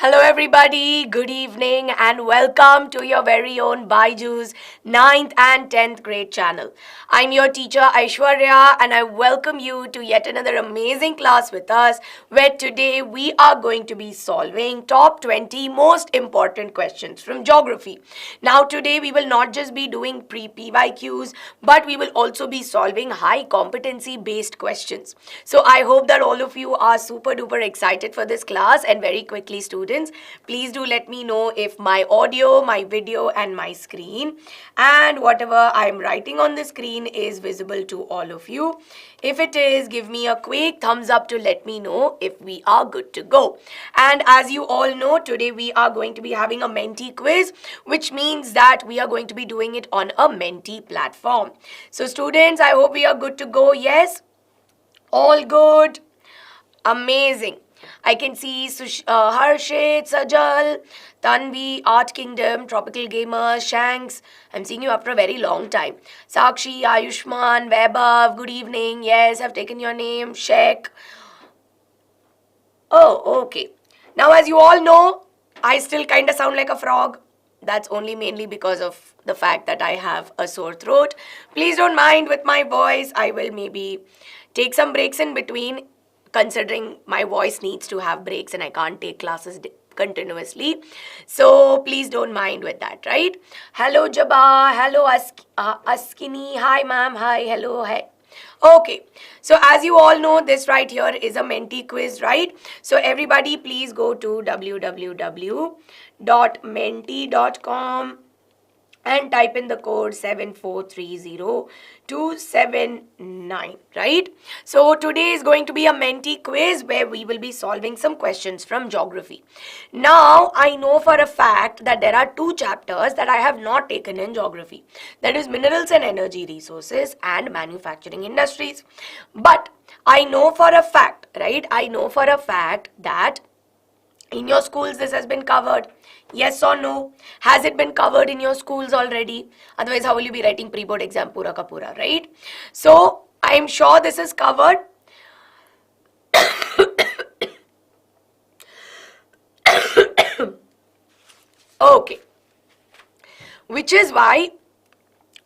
Hello, everybody. Good evening, and welcome to your very own BYJU'S 9th and 10th grade channel. I'm your teacher Aishwarya, and I welcome you to yet another amazing class with us, where today we are going to be solving top 20 most important questions from geography. Now, today we will not just be doing PYQs, but we will also be solving high competency based questions. So, I hope that all of you are super duper excited for this class, and very quickly, students, please do let me know if my audio, my video, and my screen and whatever I'm writing on the screen is visible to all of you. If it is, give me a quick thumbs up to let me know if we are good to go. And as you all know, today we are going to be having a Menti quiz, which means that we are going to be doing it on a Menti platform. So students, I hope we are good to go. Yes? All good? Amazing. I can see Harshit, Sajal, Tanvi, Art Kingdom, Tropical Gamer, Shanks. I'm seeing you after a very long time. Sakshi, Ayushman, Vaibhav, good evening. Yes, I've taken your name. Sheikh. Oh, okay. Now, as you all know, I still kind of sound like a frog. That's only mainly because of the fact that I have a sore throat. Please don't mind with my voice. I will maybe take some breaks in between, considering my voice needs to have breaks and I can't take classes continuously. So please don't mind with that, right? Hello, Jabba. Hello, Askini. Hi, ma'am. Hi. Hello. Hi. Okay, so as you all know, this right here is a Menti quiz, right? So everybody please go to www.menti.com and type in the code 7430279, right? So today is going to be a Menti quiz where we will be solving some questions from geography. Now, I know for a fact that there are two chapters that I have not taken in geography. That is minerals and energy resources and manufacturing industries. But I know for a fact, right? I know for a fact that in your schools this has been covered. Yes or no? Has it been covered in your schools already? Otherwise, how will you be writing pre-board exam pura ka pura, right? So, I am sure this is covered. Okay. Which is why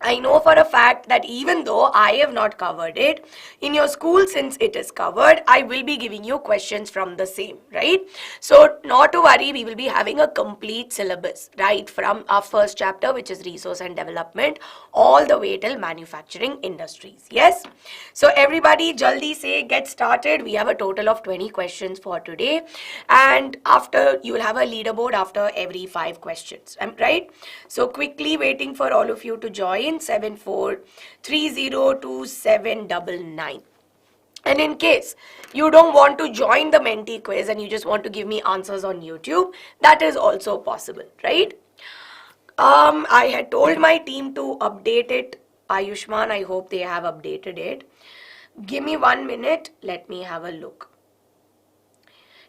I know for a fact that even though I have not covered it, in your school, since it is covered, I will be giving you questions from the same, right? So not to worry, we will be having a complete syllabus, right? From our first chapter, which is resource and development, all the way till manufacturing industries, yes? So everybody, jaldi say, get started. We have a total of 20 questions for today. And after, you will have a leaderboard after every 5 questions, right? So quickly waiting for all of you to join. 74302799. And in case you don't want to join the Menti quiz and you just want to give me answers on YouTube, that is also possible, right? I had told my team to update it. Ayushman, I hope they have updated it. Give me 1 minute. Let me have a look.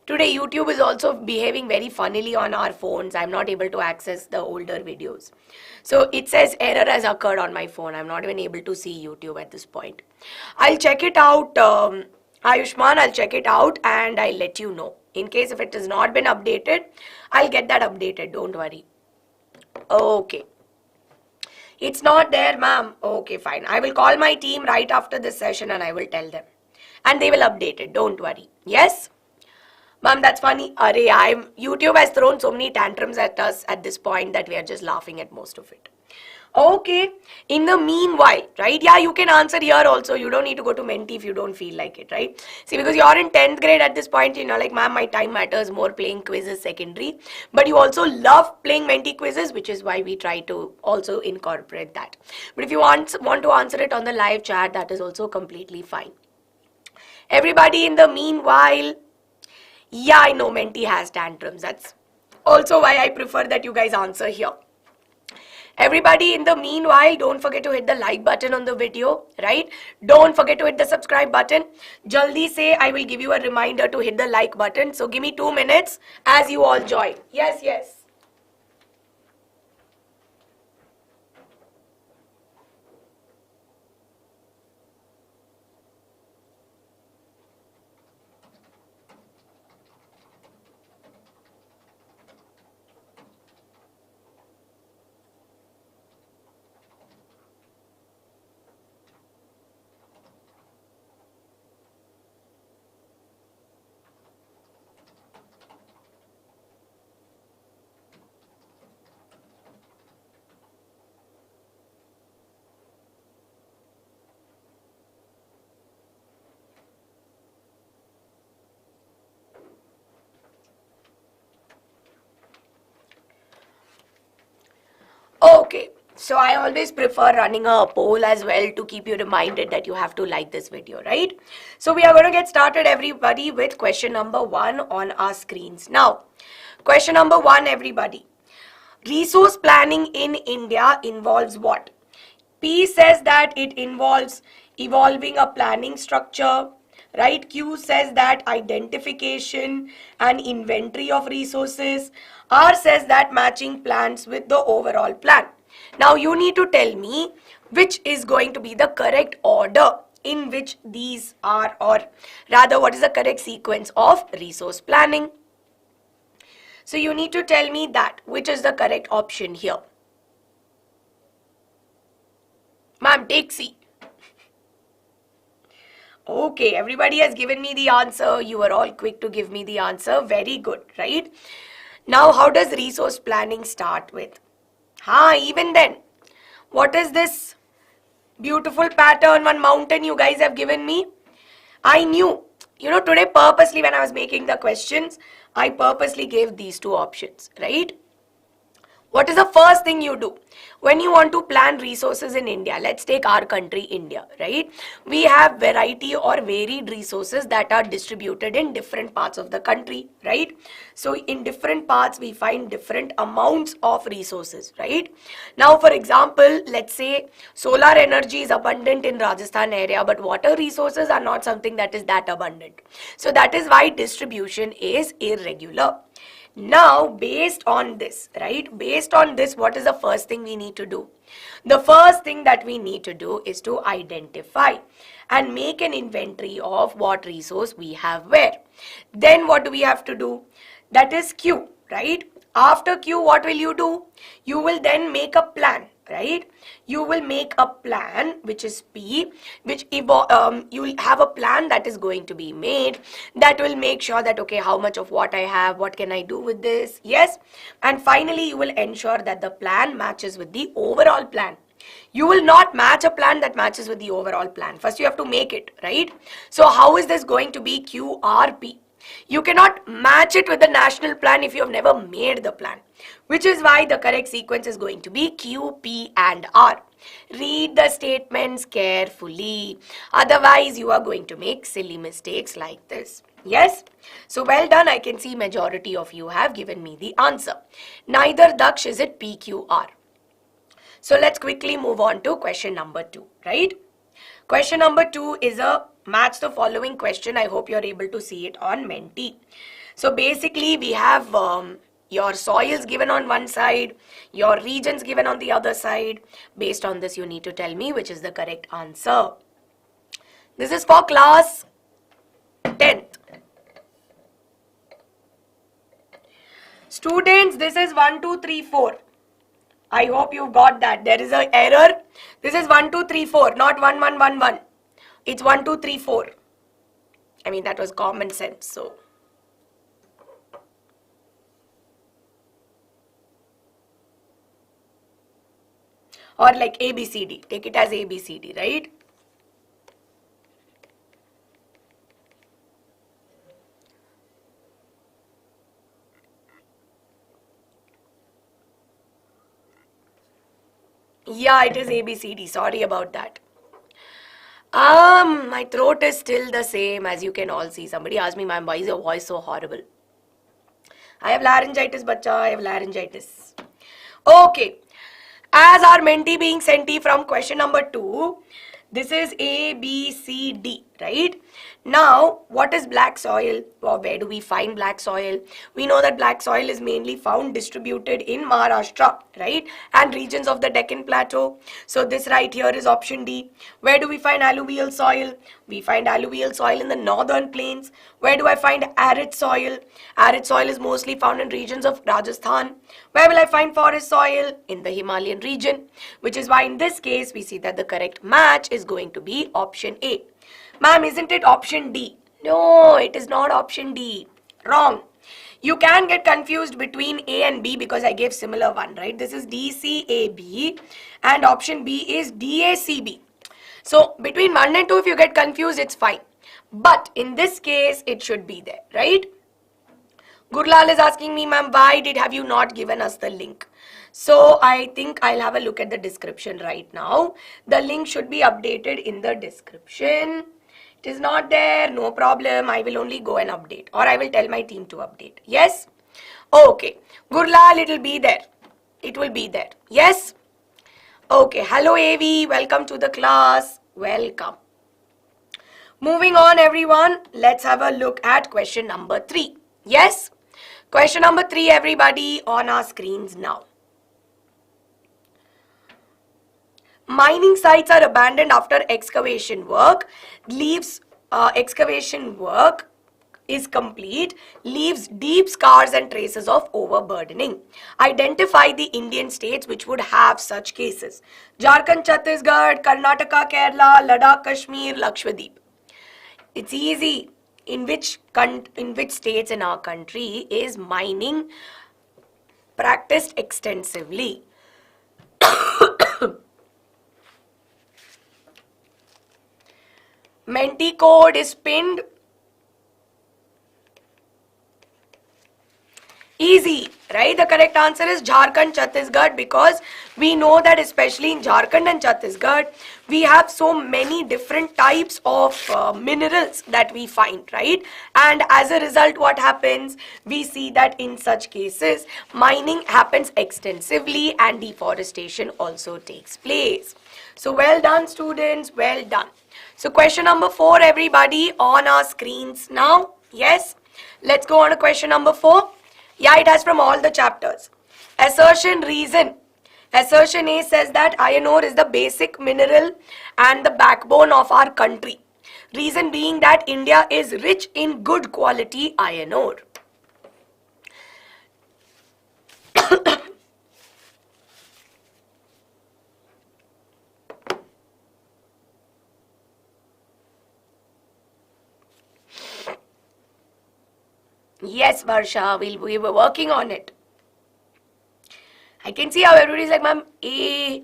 Today, YouTube is also behaving very funnily on our phones. I'm not able to access the older videos. So it says error has occurred on my phone. I'm not even able to see YouTube at this point. I'll check it out, Ayushman, I'll check it out and I'll let you know. In case if it has not been updated, I'll get that updated. Don't worry. Okay. It's not there, ma'am. Okay, fine. I will call my team right after this session and I will tell them. And they will update it. Don't worry. Yes? Ma'am, that's funny. YouTube has thrown so many tantrums at us at this point that we are just laughing at most of it. Okay. In the meanwhile, right? Yeah, you can answer here also. You don't need to go to Menti if you don't feel like it, right? See, because you're in 10th grade at this point, like, ma'am, my time matters more, playing quizzes secondary. But you also love playing Menti quizzes, which is why we try to also incorporate that. But if you want to answer it on the live chat, that is also completely fine. Everybody, in the meanwhile, yeah, I know Menti has tantrums. That's also why I prefer that you guys answer here. Everybody, in the meanwhile, don't forget to hit the like button on the video, right? Don't forget to hit the subscribe button. Jaldi say, I will give you a reminder to hit the like button. So give me 2 minutes as you all join. Yes, yes. So I always prefer running a poll as well to keep you reminded that you have to like this video, right? So we are going to get started, everybody, with question number 1 on our screens. Now, question number 1, everybody. Resource planning in India involves what? P says that it involves evolving a planning structure, right? Q says that identification and inventory of resources. R says that matching plans with the overall plan. Now you need to tell me which is going to be the correct order in which these are, or rather what is the correct sequence of resource planning. So you need to tell me that which is the correct option here. Ma'am, take C. Okay, everybody has given me the answer. You are all quick to give me the answer. Very good, right? Now, how does resource planning start with? Even then, what is this beautiful pattern, one mountain you guys have given me? I knew, today purposely when I was making the questions, I purposely gave these two options, right? What is the first thing you do when you want to plan resources in India? Let's take our country, India, right? We have variety or varied resources that are distributed in different parts of the country, right? So in different parts, we find different amounts of resources, right? Now, for example, let's say solar energy is abundant in Rajasthan area, but water resources are not something that is that abundant. So that is why distribution is irregular. Now, based on this, right? Based on this, what is the first thing we need to do? The first thing that we need to do is to identify and make an inventory of what resource we have where. Then what do we have to do? That is Q, right? After Q, what will you do? You will then make a plan, right? You will make a plan, which is P, which you will have a plan that is going to be made that will make sure that, okay, how much of what I have, what can I do with this? Yes. And finally, you will ensure that the plan matches with the overall plan. You will not match a plan that matches with the overall plan. First, you have to make it, right? So how is this going to be QRP? You cannot match it with the national plan if you have never made the plan, which is why the correct sequence is going to be Q, P and R. Read the statements carefully. Otherwise, you are going to make silly mistakes like this. Yes? So well done. I can see majority of you have given me the answer. Neither Daksh is it PQR. So let's quickly move on to question number 2, right? Question number 2 is a match the following question. I hope you're able to see it on Menti. So basically we have your soils given on one side, your regions given on the other side. Based on this, you need to tell me which is the correct answer. This is for class 10th. Students, this is 1, 2, 3, 4. I hope you got that. There is an error. This is 1, 2, 3, 4, not 1, 1, 1, 1. It's 1, 2, 3, 4. I mean, that was common sense, so. Or like ABCD. Take it as ABCD, right? Yeah, it is ABCD. Sorry about that. My throat is still the same, as you can all see. Somebody asked me, ma'am, why is your voice so horrible? I have laryngitis, bacha. I have laryngitis. Okay. As our Menti being sent from question number 2, this is A, B, C, D, right? Now, what is black soil? Or where do we find black soil? We know that black soil is mainly found distributed in Maharashtra, right? And regions of the Deccan Plateau. So this right here is option D. Where do we find alluvial soil? We find alluvial soil in the northern plains. Where do I find arid soil? Arid soil is mostly found in regions of Rajasthan. Where will I find forest soil? In the Himalayan region. Which is why in this case, we see that the correct match is going to be option A. Ma'am, isn't it option D? No, it is not option D. Wrong. You can get confused between A and B because I gave similar one, right? This is DCAB and option B is DACB. So between 1 and 2, if you get confused, it's fine. But in this case, it should be there, right? Gurlal is asking me, ma'am, why have you not given us the link? So I think I'll have a look at the description right now. The link should be updated in the description. It is not there, no problem. I will only go and update, or I will tell my team to update. Yes? Okay. Gurlal, it will be there. It will be there. Yes? Okay. Hello, AV. Welcome to the class. Welcome. Moving on, everyone. Let's have a look at question number 3. Yes? Question number 3, everybody, on our screens now. Mining sites are abandoned after excavation work. Excavation work is complete, leaves deep scars and traces of overburdening. Identify the Indian states which would have such cases. Jharkhand, Chhattisgarh, Karnataka, Kerala, Ladakh, Kashmir, Lakshadweep. It's easy. In which states in our country is mining practiced extensively? Menti code is pinned. Easy, right? The correct answer is Jharkhand, Chhattisgarh, because we know that especially in Jharkhand and Chhattisgarh, we have so many different types of minerals that we find, right? And as a result, what happens? We see that in such cases, mining happens extensively and deforestation also takes place. So well done, students, well done. So question number 4, everybody, on our screens now. Yes? Let's go on to question number 4. Yeah, it has from all the chapters. Assertion reason. Assertion A says that iron ore is the basic mineral and the backbone of our country. Reason being that India is rich in good quality iron ore. Yes, Varsha, we were working on it. I can see how everybody's like, ma'am, A,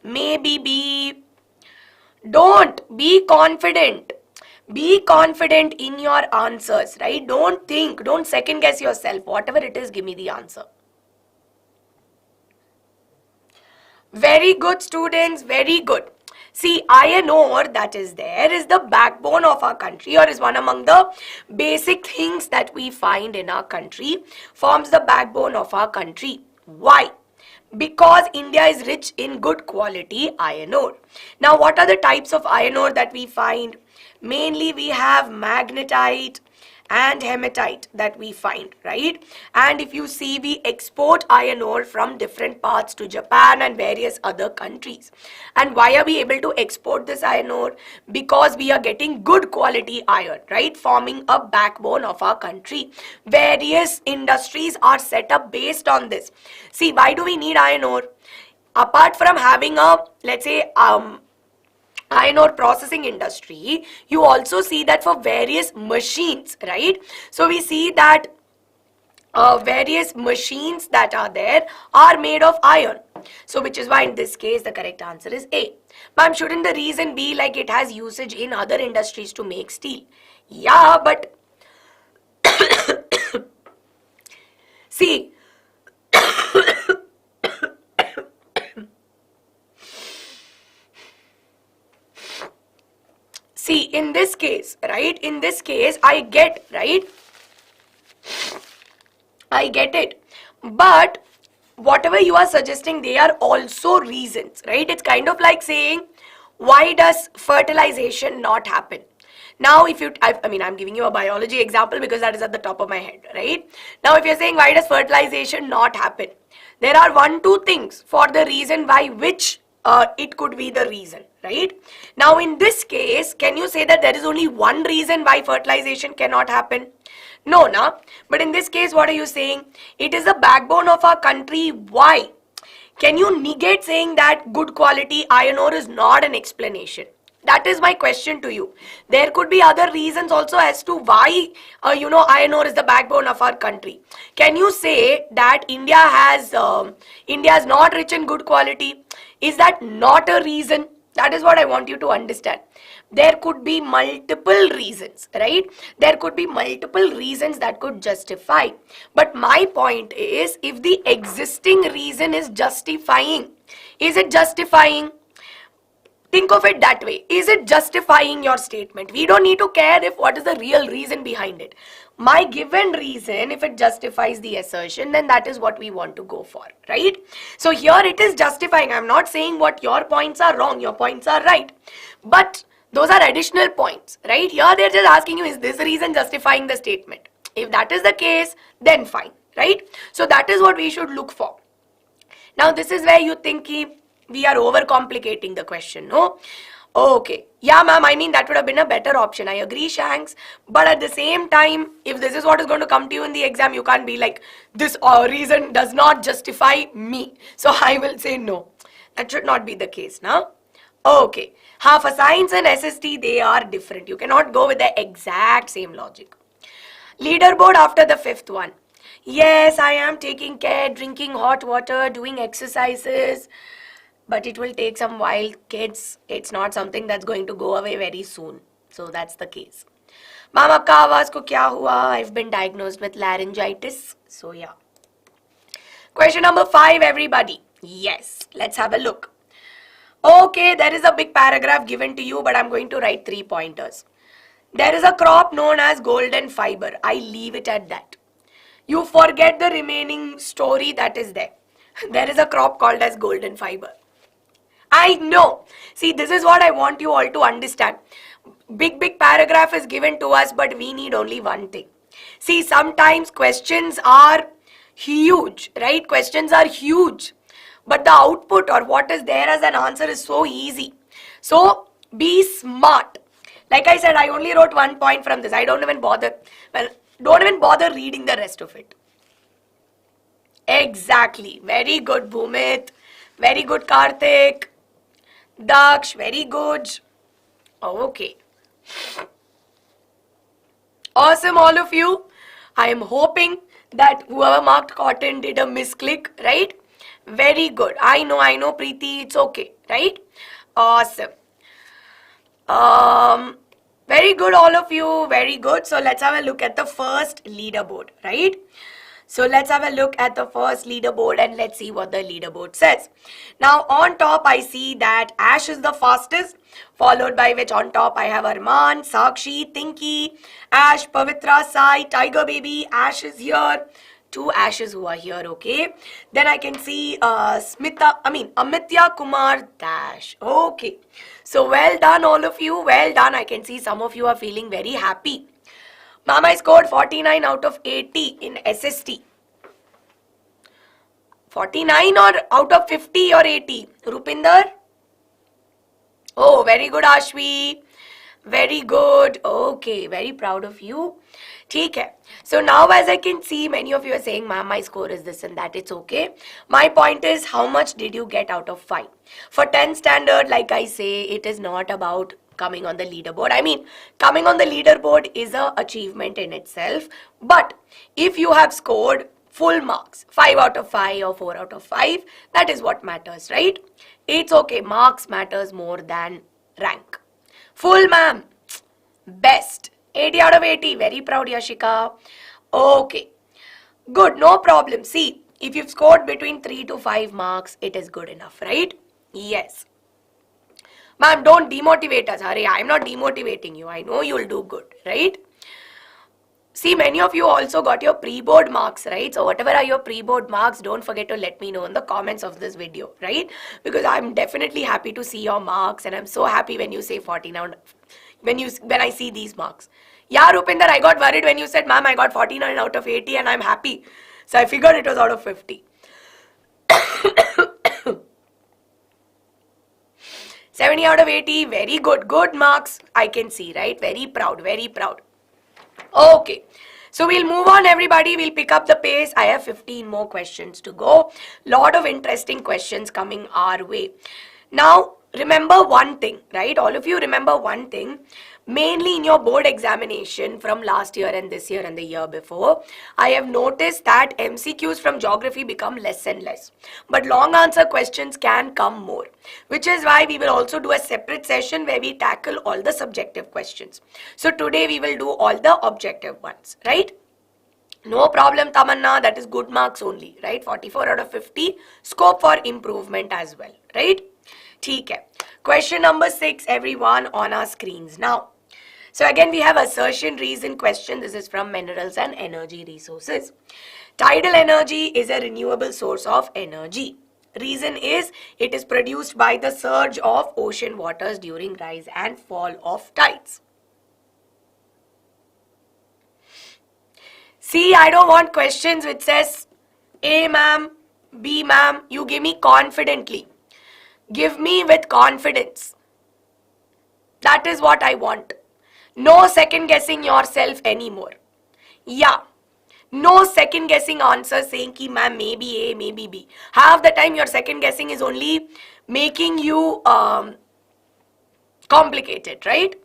maybe B. Don't be confident. Be confident in your answers, right? Don't think, don't second guess yourself. Whatever it is, give me the answer. Very good, students, very good. See, iron ore that is there is the backbone of our country, or is one among the basic things that we find in our country, forms the backbone of our country. Why? Because India is rich in good quality iron ore. Now, what are the types of iron ore that we find? Mainly we have magnetite and hematite that we find, right? And if you see, we export iron ore from different parts to Japan and various other countries. And why are we able to export this iron ore? Because we are getting good quality iron, right? Forming a backbone of our country. Various industries are set up based on this. See, why do we need iron ore? Apart from having a, let's say, iron ore processing industry, you also see that for various machines, right? So we see that various machines that are there are made of iron. So which is why in this case the correct answer is A. Ma'am, shouldn't the reason be like it has usage in other industries to make steel? Yeah, but see, see, in this case, right, in this case, I get, right, I get it, but whatever you are suggesting, they are also reasons, right? It's kind of like saying, why does fertilization not happen? Now, if you, I mean, I'm giving you a biology example because that is at the top of my head, right? Now, if you're saying, why does fertilization not happen? There are 1-2 things for the reason why which it could be the reason, right? Now, in this case, can you say that there is only one reason why fertilization cannot happen? No, na. But in this case, what are you saying? It is the backbone of our country. Why? Can you negate saying that good quality iron ore is not an explanation? That is my question to you. There could be other reasons also as to why, iron ore is the backbone of our country. Can you say that India is not rich in good quality? Is that not a reason? That is what I want you to understand. There could be multiple reasons, right? There could be multiple reasons that could justify. But my point is, if the existing reason is justifying, is it justifying? Think of it that way. Is it justifying your statement? We don't need to care if what is the real reason behind it. My given reason, if it justifies the assertion, then that is what we want to go for, right? So here it is justifying. I'm not saying what your points are wrong, your points are right. But those are additional points, right? Here they're just asking you, is this reason justifying the statement? If that is the case, then fine, right? So that is what we should look for. Now this is where you think we are overcomplicating the question, no? Okay, yeah ma'am, I mean that would have been a better option. I agree, Shanks. But at the same time, if this is what is going to come to you in the exam, you can't be like, this reason does not justify me, so I will say no. That should not be the case, now. Okay, for science and SST, they are different. You cannot go with the exact same logic. Leaderboard after the fifth one. Yes, I am taking care, drinking hot water, doing exercises. But it will take some while, kids. It's not something that's going to go away very soon. So that's the case. Ma'am, aapka awaaz ko kya hua? I've been diagnosed with laryngitis. So yeah. Question number 5, everybody. Yes, let's have a look. Okay, there is a big paragraph given to you, but I'm going to write 3 pointers. There is a crop known as golden fiber. I leave it at that. You forget the remaining story that is there. There is a crop called as golden fiber. I know. See, this is what I want you all to understand. Big paragraph is given to us, but we need only one thing. See, sometimes questions are huge, right? Questions are huge. But the output or what is there as an answer is so easy. So, be smart. Like I said, I only wrote 1 point from this. I don't even bother. Well, don't even bother reading the rest of it. Exactly. Very good, Bhumit. Very good, Karthik. Daksh, very good. Okay. Awesome, all of you. I am hoping that whoever marked cotton did a misclick, right? Very good. I know, Preeti. It's okay, right? Awesome. Very good, all of you. Very good. So let's have a look at the first leaderboard, right? So let's have a look at the first leaderboard and let's see what the leaderboard says. Now on top I see that Ash is the fastest, followed by which on top I have Arman, Sakshi, Tinky, Ash, Pavitra, Sai, Tiger Baby. Ash is here. 2 Ashes who are here, okay. Then I can see Amitya Kumar Dash. Okay. So well done all of you. Well done. I can see some of you are feeling very happy. Mama scored 49 out of 80 in SST. 49 or out of 50 or 80? Rupinder? Oh, very good, Ashvi. Very good. Okay, very proud of you. ठीक है. So now as I can see, many of you are saying, ma'am, my score is this and that. It's okay. My point is, how much did you get out of 5? For 10 standard, like I say, it is not about coming on the leaderboard. I mean, coming on the leaderboard is an achievement in itself. But if you have scored full marks, 5 out of 5 or 4 out of 5, that is what matters, right? It's okay. Marks matters more than rank. Full, ma'am. Best. 80 out of 80. Very proud, Yashika. Okay. Good. No problem. See, if you've scored between 3 to 5 marks, it is good enough, right? Yes. Ma'am, don't demotivate us. Hurry, I'm not demotivating you. I know you'll do good, right? See, many of you also got your pre-board marks, right? So whatever are your pre-board marks, don't forget to let me know in the comments of this video, right? Because I'm definitely happy to see your marks, and I'm so happy when you say 49 when I see these marks. Yeah, Rupinder, I got worried when you said, ma'am, I got 49 out of 80 and I'm happy. So I figured it was out of 50. 70 out of 80, very good. Good marks, I can see, right? Very proud, very proud. Okay, so we'll move on, everybody. We'll pick up the pace. I have 15 more questions to go. Lot of interesting questions coming our way. Now, remember one thing, right? All of you remember one thing. Mainly in your board examination from last year and this year and the year before, I have noticed that MCQs from geography become less and less. But long answer questions can come more, which is why we will also do a separate session where we tackle all the subjective questions. So today we will do all the objective ones, right? No problem, Tamanna, that is good marks only, right? 44 out of 50, scope for improvement as well, right? ठीक है. Question number 6, everyone on our screens now. So again, we have assertion, reason, question. This is from minerals and energy resources. Tidal energy is a renewable source of energy. Reason is it is produced by the surge of ocean waters during rise and fall of tides. See, I don't want questions which says A ma'am, B ma'am. You give me confidently. Give me with confidence. That is what I want. No second guessing yourself anymore. Yeah. No second guessing answer saying ki ma'am maybe A, maybe B. Half the time your second guessing is only making you complicated, right?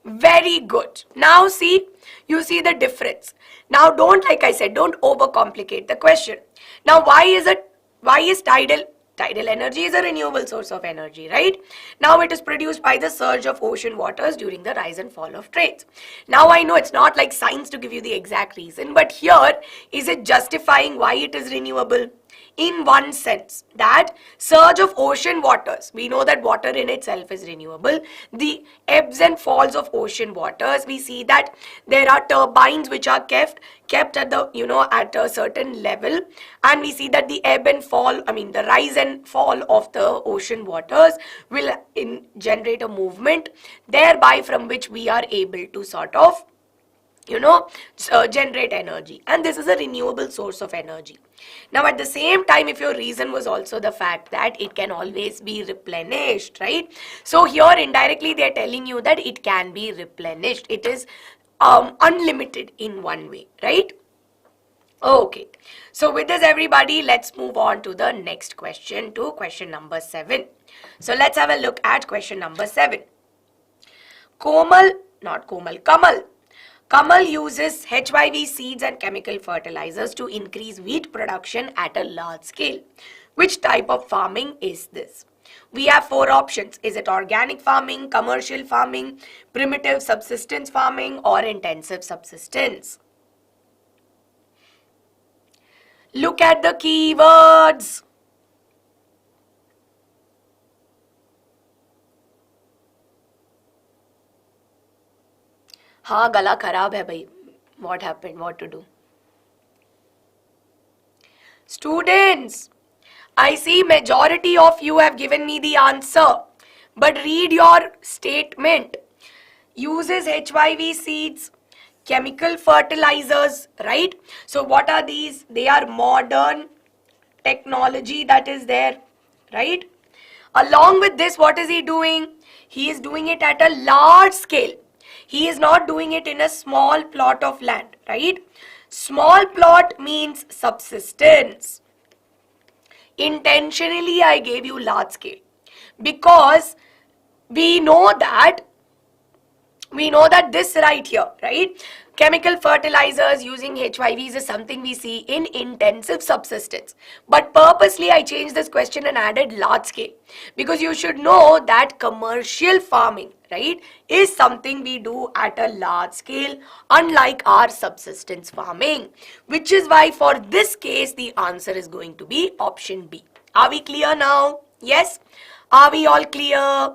Very good. Now see, you see the difference. Now don't, like I said, don't overcomplicate the question. Now why is tidal energy is a renewable source of energy, right? Now it is produced by the surge of ocean waters during the rise and fall of trades. Now I know it's not like science to give you the exact reason, but here is it justifying why it is renewable? In one sense, that surge of ocean waters, we know that water in itself is renewable. The ebbs and falls of ocean waters, we see that there are turbines which are kept at the at a certain level, and we see that the ebb and fall, the rise and fall of the ocean waters will generate a movement, thereby from which we are able to sort of generate energy, and this is a renewable source of energy. Now at the same time, if your reason was also the fact that it can always be replenished, right? So here indirectly they are telling you that it can be replenished. It is unlimited in one way, right? Okay, so with this everybody, let's move on to the next question, to question number 7. So let's have a look at question number 7. Kamal uses HYV seeds and chemical fertilizers to increase wheat production at a large scale. Which type of farming is this? We have 4 options. Is it organic farming, commercial farming, primitive subsistence farming, or intensive subsistence? Look at the keywords. हाँ गला खराब है भाई. What happened? What to do? Students, I see majority of you have given me the answer, but read your statement. Uses HYV seeds, chemical fertilizers, right? So what are these? They are modern technology that is there, right? Along with this, what is he doing? He is doing it at a large scale. He is not doing it in a small plot of land, right? Small plot means subsistence. Intentionally, I gave you large scale because we know that this right here, right? Chemical fertilizers using HYVs is something we see in intensive subsistence. But purposely I changed this question and added large scale because you should know that commercial farming, right, is something we do at a large scale, unlike our subsistence farming, which is why for this case the answer is going to be option B. Are we clear now? Yes? Are we all clear?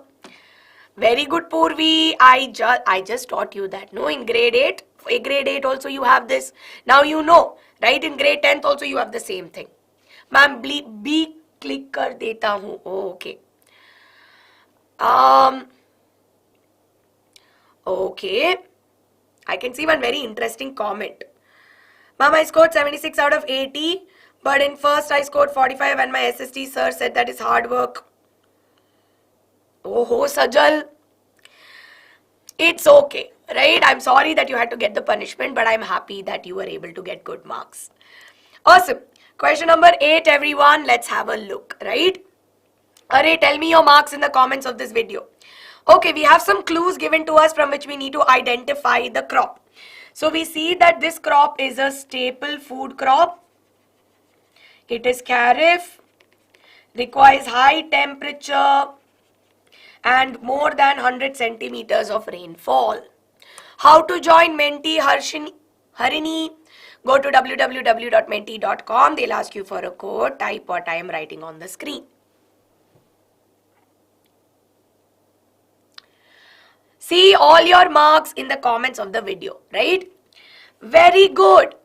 Very good, Purvi. I just taught you that. No, in grade 8, grade 8 also you have this. Now you know, right? In grade 10th also you have the same thing. Ma'am, B click कर देता हूँ. Oh, okay. Okay. I can see one very interesting comment. Ma'am, I scored 76 out of 80, but in first I scored 45 and my SST sir said that is hard work. Oh, Sajal. It's okay, right? I'm sorry that you had to get the punishment, but I'm happy that you were able to get good marks. Awesome. Question number 8, everyone. Let's have a look, right? Array, tell me your marks in the comments of this video. Okay, we have some clues given to us from which we need to identify the crop. So we see that this crop is a staple food crop. It is kharif, requires high temperature and more than 100 centimeters of rainfall. How to join Menti, Harini? Go to www.menti.com. They'll ask you for a code. Type what I am writing on the screen. See all your marks in the comments of the video, right? Very good.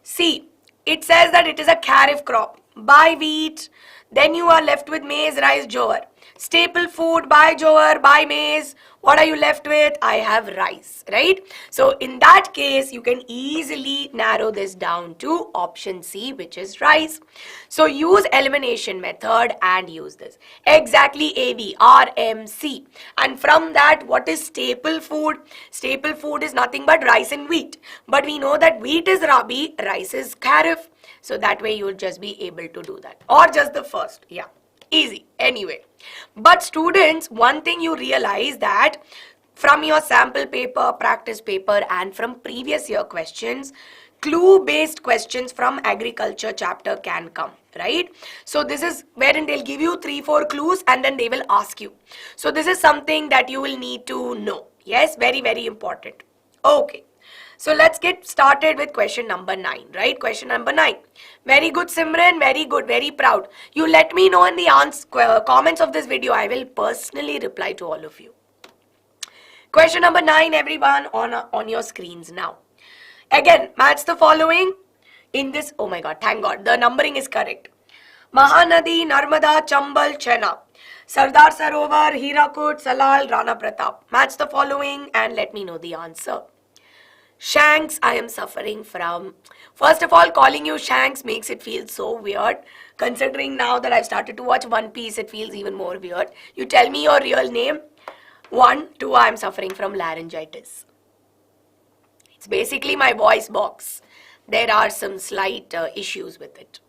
See, it says that it is a kharif crop. Buy wheat, then you are left with maize, rice, jowar. Staple food, buy jowar, buy maize. What are you left with? I have rice, right? So in that case, you can easily narrow this down to option C, which is rice. So use elimination method and use this. Exactly AV, RMC. And from that, what is staple food? Staple food is nothing but rice and wheat. But we know that wheat is Rabi, rice is kharif. So that way you will just be able to do that. Or just the first, yeah. Easy, anyway. But students, one thing you realize that from your sample paper, practice paper and from previous year questions, clue-based questions from agriculture chapter can come, right? So this is wherein they'll give you 3-4 clues and then they will ask you. So this is something that you will need to know. Yes, very, very important. Okay. So let's get started with question number 9, right? Question number 9. Very good, Simran. Very good. Very proud. You let me know in the comments of this video. I will personally reply to all of you. Question number 9, everyone, on your screens now. Again, match the following in this. Oh my God, thank God. The numbering is correct. Mahanadi, Narmada, Chambal, Chena. Sardar Sarovar, Hirakud, Salal, Rana Pratap. Match the following and let me know the answer. Shanks, I am suffering from. First of all, calling you Shanks makes it feel so weird. Considering now that I've started to watch One Piece, it feels even more weird. You tell me your real name. 1, 2, I am suffering from laryngitis. It's basically my voice box. There are some slight issues with it.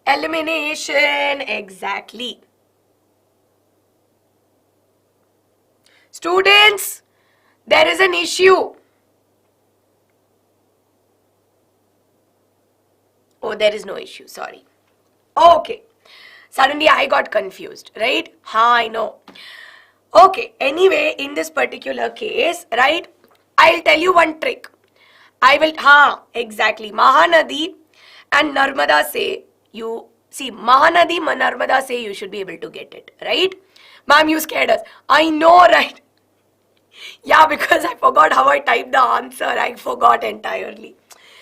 Elimination, exactly. Students, there is an issue. Oh, there is no issue, sorry. Okay. Suddenly I got confused, right? I know. Okay, anyway, in this particular case, right, I'll tell you one trick. I will, exactly. Mahanadi and Narmada say, you, see, Mahanadi, Narmada say you should be able to get it, right? Ma'am, you scared us. I know, right? Yeah, because I forgot how I typed the answer. I forgot entirely.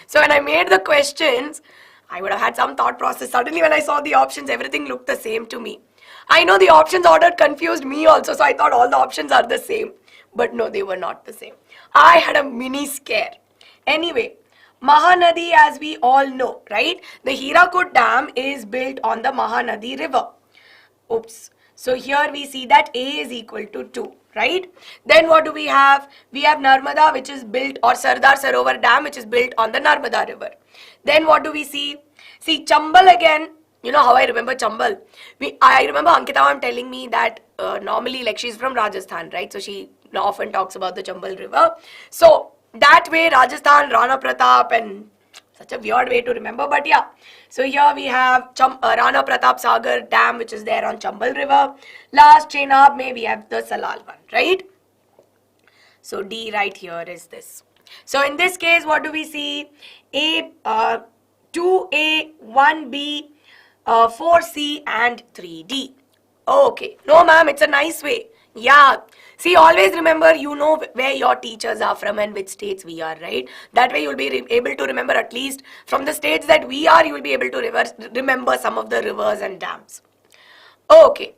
So when I made the questions, I would have had some thought process. Suddenly when I saw the options, everything looked the same to me. I know the options order confused me also, so I thought all the options are the same. But no, they were not the same. I had a mini scare. Anyway, Mahanadi, as we all know, right? The Hirakud Dam is built on the Mahanadi River. Oops. So here we see that A is equal to 2, right? Then what do we have? We have Narmada, which is built, or Sardar Sarovar Dam, which is built on the Narmada River. Then what do we see? See, Chambal again. You know how I remember Chambal? I remember Ankita ma'am telling me that normally, like, she's from Rajasthan, right? So she often talks about the Chambal River. So that way, Rajasthan, Rana Pratap, and such a weird way to remember, but yeah. So here we have Rana Pratap Sagar Dam, which is there on Chambal River. Last Chenab mein we have the Salal one, right? So D right here is this. So in this case, what do we see? A, 2A, 1B, 4C and 3D. Okay. No ma'am, it's a nice way. Yeah. See, always remember, you know where your teachers are from and which states we are, right? That way you'll be able to remember, at least from the states that we are, you will be able to remember some of the rivers and dams. Okay.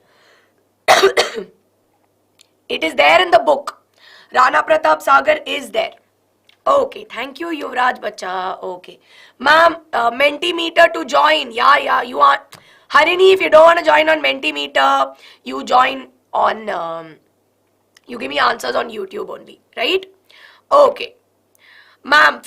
It is there in the book. Rana Pratap Sagar is there. Okay, thank you, Yuvraj Bacha. Okay. Ma'am, Mentimeter to join. Yeah, you are. Harini, if you don't want to join on Mentimeter, you join on, you give me answers on YouTube only, right? Okay. Ma'am,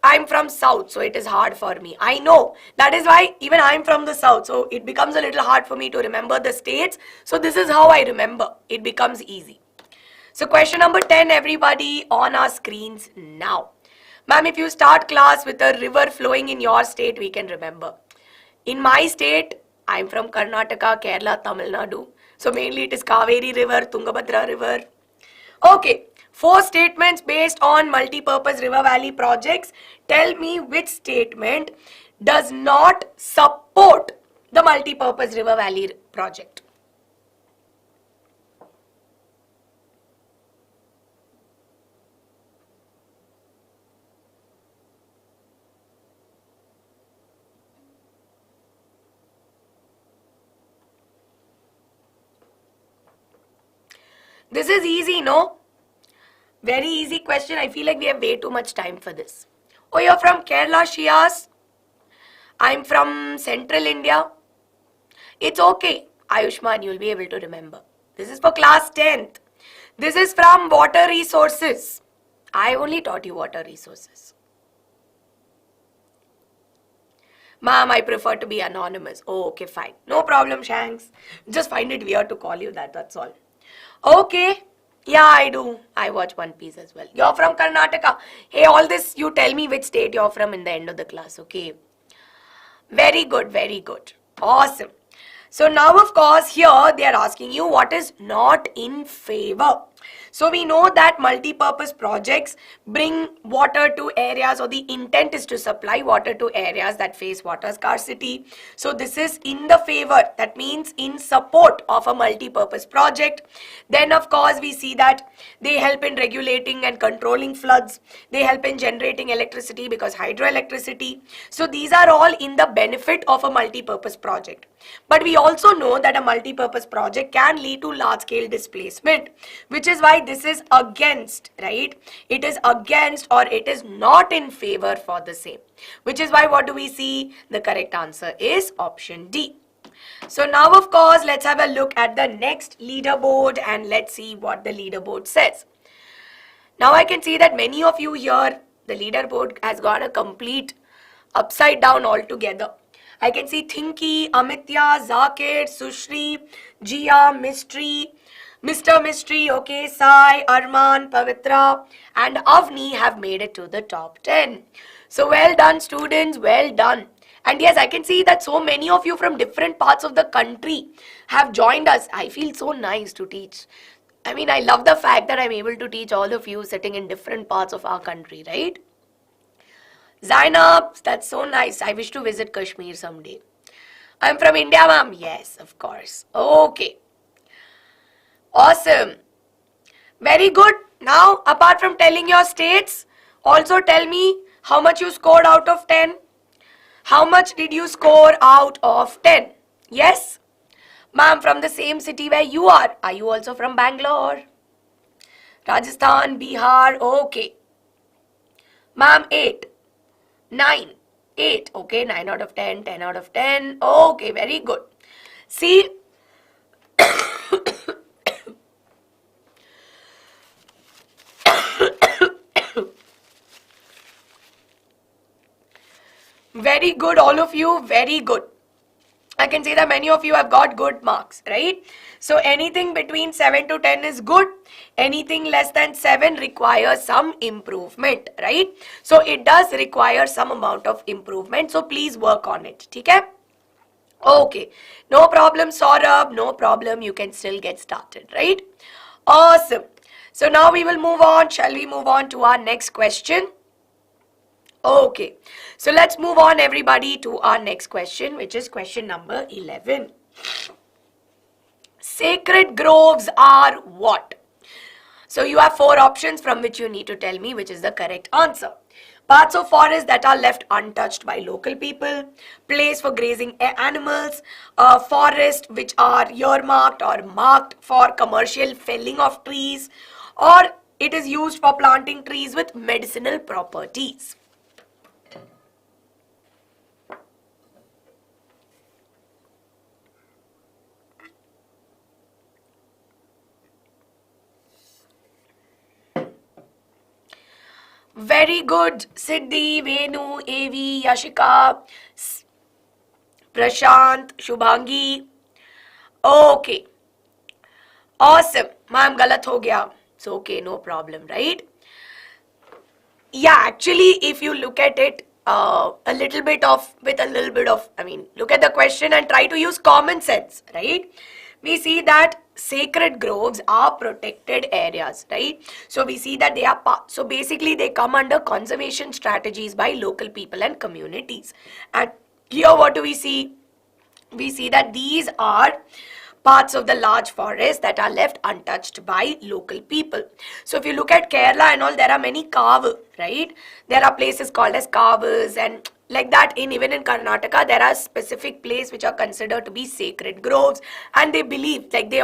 I'm from South, so it is hard for me. I know. That is why even I'm from the South, so it becomes a little hard for me to remember the states. So this is how I remember. It becomes easy. So question number 10, everybody on our screens now. Ma'am, if you start class with a river flowing in your state, we can remember. In my state, I'm from Karnataka, Kerala, Tamil Nadu. So mainly it is Kaveri River, Tungabhadra River. Okay, 4 statements based on multi-purpose river valley projects. Tell me which statement does not support the multi-purpose river valley project. This is easy, no? Very easy question. I feel like we have way too much time for this. Oh, you're from Kerala, Shias? I'm from Central India. It's okay. Ayushman, you'll be able to remember. This is for class 10th. This is from water resources. I only taught you water resources. Ma'am, I prefer to be anonymous. Oh, okay, fine. No problem, Shanks. Just find it weird to call you that, that's all. Okay. Yeah, I do. I watch One Piece as well. You're from Karnataka. Hey, all this, you tell me which state you're from in the end of the class, okay? Very good, very good. Awesome. So now, of course, here they are asking you what is not in favor. So we know that multi-purpose projects bring water to areas, or the intent is to supply water to areas that face water scarcity. So this is in the favor. That means in support of a multi-purpose project. Then of course we see that they help in regulating and controlling floods. They help in generating electricity because hydroelectricity. So these are all in the benefit of a multi-purpose project. But we also know that a multi-purpose project can lead to large-scale displacement, which is why this is against, right? It is against, or it is not in favor for the same. Which is why what do we see? The correct answer is option D. So now, of course, let's have a look at the next leaderboard and let's see what the leaderboard says. Now I can see that many of you here, the leaderboard has got a complete upside down altogether. I can see Thinky, Amitya, Zakir, Sushri, Jia, Mr. Mystery, okay, Sai, Arman, Pavitra, and Avni have made it to the top 10. So well done, students, well done. And yes, I can see that so many of you from different parts of the country have joined us. I feel so nice to teach. I mean, I love the fact that I'm able to teach all of you sitting in different parts of our country, right? Zainab, that's so nice. I wish to visit Kashmir someday. I'm from India, ma'am. Yes, of course. Okay. Awesome. Very good. Now, apart from telling your states, also tell me how much you scored out of 10. How much did you score out of 10? Yes? Ma'am, from the same city where you are. Are you also from Bangalore? Rajasthan, Bihar. Okay. Ma'am, 8. 9, 8, okay, 9 out of 10, 10 out of 10, okay, very good. See, very good, all of you, very good. I can see that many of you have got good marks, right? So anything between 7 to 10 is good. Anything less than 7 requires some improvement, right? So it does require some amount of improvement. So please work on it, okay? Okay, no problem, Saurabh, no problem. You can still get started, right? Awesome. So now we will move on. Shall we move on to our next question? Okay, so let's move on, everybody, to our next question, which is question number 11. Sacred groves are what? So you have 4 options from which you need to tell me which is the correct answer. Parts of forest that are left untouched by local people, place for grazing animals, forest which are earmarked or marked for commercial felling of trees, or it is used for planting trees with medicinal properties. Very good. Siddhi, Venu, Avi, Yashika, Prashant, Shubhangi. Okay. Awesome. Ma'am, galat ho gaya. So, okay, no problem, right? Yeah, actually, if you look at it look at the question and try to use common sense, right? We see that sacred groves are protected areas, right? So we see that they are, so basically they come under conservation strategies by local people and communities. And here what do we see? We see that these are parts of the large forest that are left untouched by local people. So if you look at Kerala and all, there are many kavu, right? There are places called as kavus, and like that even in Karnataka there are specific places which are considered to be sacred groves, and they believe, like the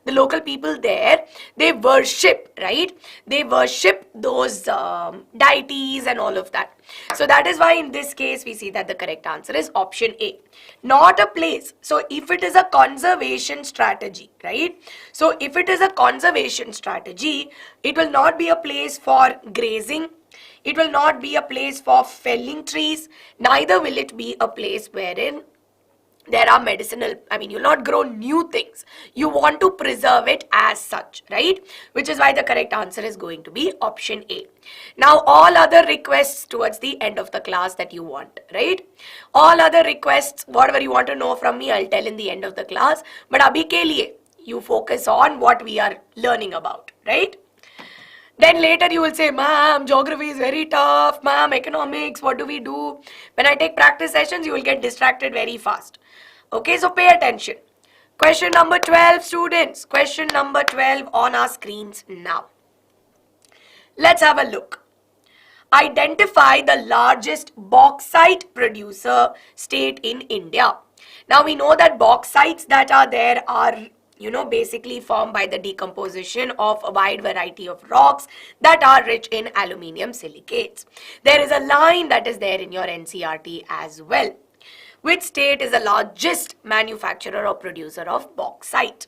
local people there, they worship, right? They worship those deities and all of that. So that is why in this case we see that the correct answer is option A, not a place. So if it is a conservation strategy, right? So if it is a conservation strategy, it will not be a place for grazing. It will not be a place for felling trees. Neither will it be a place wherein there are medicinal, you'll not grow new things. You want to preserve it as such, right? Which is why the correct answer is going to be option A. Now, all other requests towards the end of the class that you want, right? All other requests, whatever you want to know from me, I'll tell in the end of the class. But abhi ke liye, you focus on what we are learning about, right? Then later you will say, ma'am, geography is very tough. Ma'am, economics, what do we do? When I take practice sessions, you will get distracted very fast. Okay, so pay attention. Question number 12, students. Question number 12 on our screens now. Let's have a look. Identify the largest bauxite producer state in India. Now we know that bauxites that are there are basically formed by the decomposition of a wide variety of rocks that are rich in aluminium silicates. There is a line that is there in your NCERT as well. Which state is the largest manufacturer or producer of bauxite?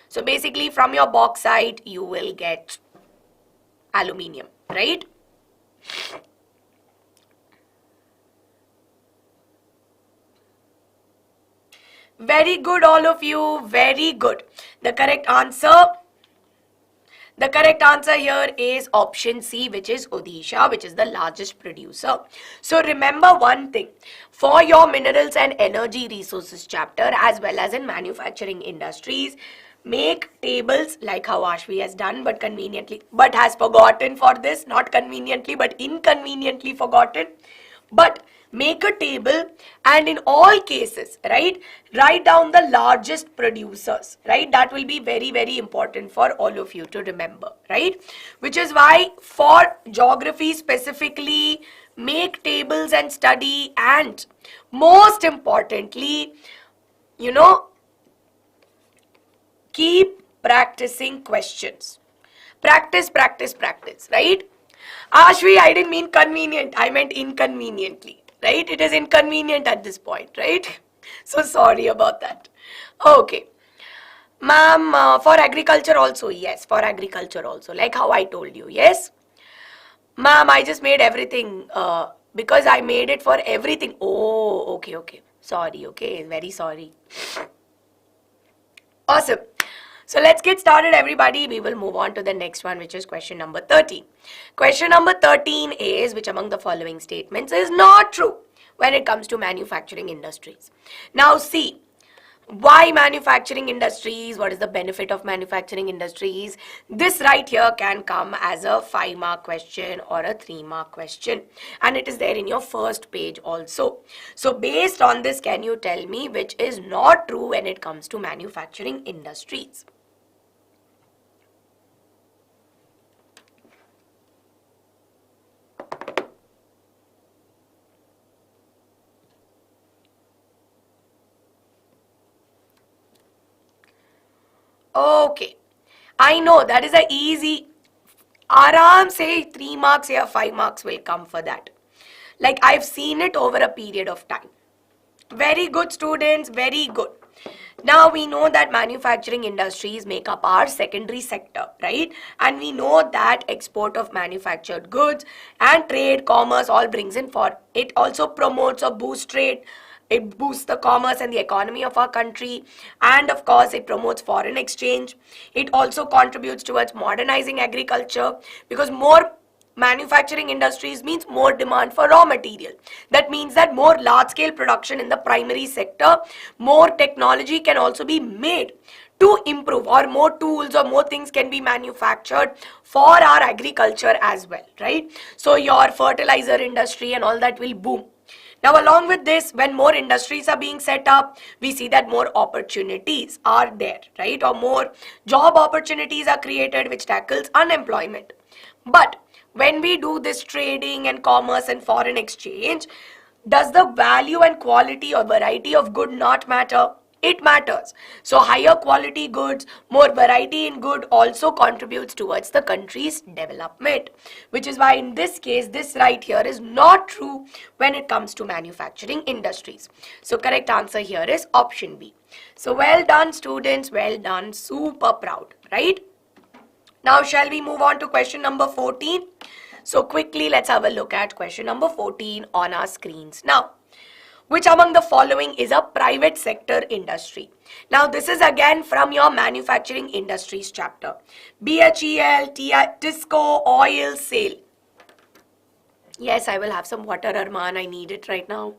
So basically from your bauxite you will get aluminium, right? Very good, all of you. Very good. The correct answer here is option C, which is Odisha, which is the largest producer. So remember one thing. For your minerals and energy resources chapter, as well as in manufacturing industries, make tables like how Ashvi has done, but has forgotten for this. Not conveniently, but inconveniently forgotten. But make a table, and in all cases, right, write down the largest producers, right? That will be very, very important for all of you to remember, right? Which is why for geography specifically, make tables and study, and most importantly, keep practicing questions. Practice, practice, practice, right? Ashvi, I didn't mean convenient, I meant inconveniently. Right? It is inconvenient at this point, right? So sorry about that. Okay. Ma'am, for agriculture also, yes. For agriculture also, like how I told you, yes? Ma'am, I just made everything because I made it for everything. Oh, okay. Sorry, okay. Very sorry. Awesome. So let's get started, everybody. We will move on to the next one, which is question number 13. Question number 13 is, which among the following statements is not true when it comes to manufacturing industries? Now see, why manufacturing industries? What is the benefit of manufacturing industries? This right here can come as a 5-mark question or a 3-mark question. And it is there in your first page also. So based on this, can you tell me which is not true when it comes to manufacturing industries? Okay, I know that is a easy, Aram say 3 marks or 5 marks will come for that. Like I've seen it over a period of time. Very good, students, very good. Now we know that manufacturing industries make up our secondary sector, right? And we know that export of manufactured goods and trade, commerce all brings in for it also promotes or boosts trade. It boosts the commerce and the economy of our country. And of course, it promotes foreign exchange. It also contributes towards modernizing agriculture because more manufacturing industries means more demand for raw material. That means that more large scale production in the primary sector, more technology can also be made to improve, or more tools or more things can be manufactured for our agriculture as well, right? So your fertilizer industry and all that will boom. Now, along with this, when more industries are being set up, we see that more opportunities are there, right? Or more job opportunities are created, which tackles unemployment. But when we do this trading and commerce and foreign exchange, does the value and quality or variety of good not matter? It matters. So higher quality goods, more variety in good also contributes towards the country's development, which is why in this case, this right here is not true when it comes to manufacturing industries. So correct answer here is option B. So well done students, well done, super proud, right? Now shall we move on to question number 14? So quickly let's have a look at question number 14 on our screens now. Which among the following is a private sector industry? Now this is again from your manufacturing industries chapter. BHEL, Tisco, oil, sale. Yes, I will have some water, Arman. I need it right now.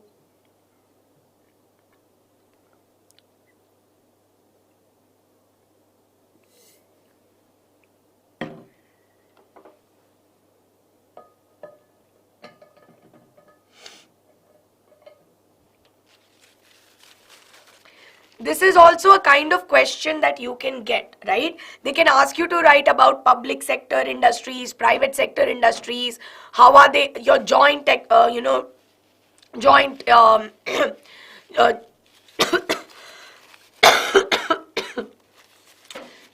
This is also a kind of question that you can get, right? They can ask you to write about public sector industries, private sector industries. How are they, your joint, joint,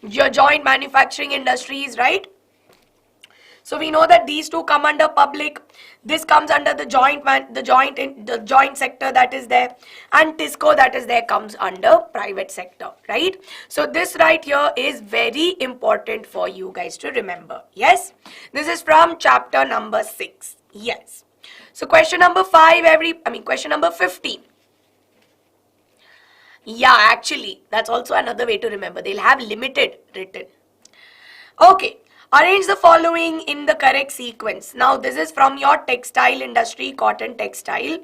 your joint manufacturing industries, right? So we know that these two come under public. This comes under the joint sector that is there, and Tisco that is there comes under private sector, right? So this right here is very important for you guys to remember. Yes, this is from chapter number 6. Yes. So question number 15. Yeah, actually, that's also another way to remember. They'll have limited written. Okay. Arrange the following in the correct sequence. Now, this is from your textile industry, cotton textile.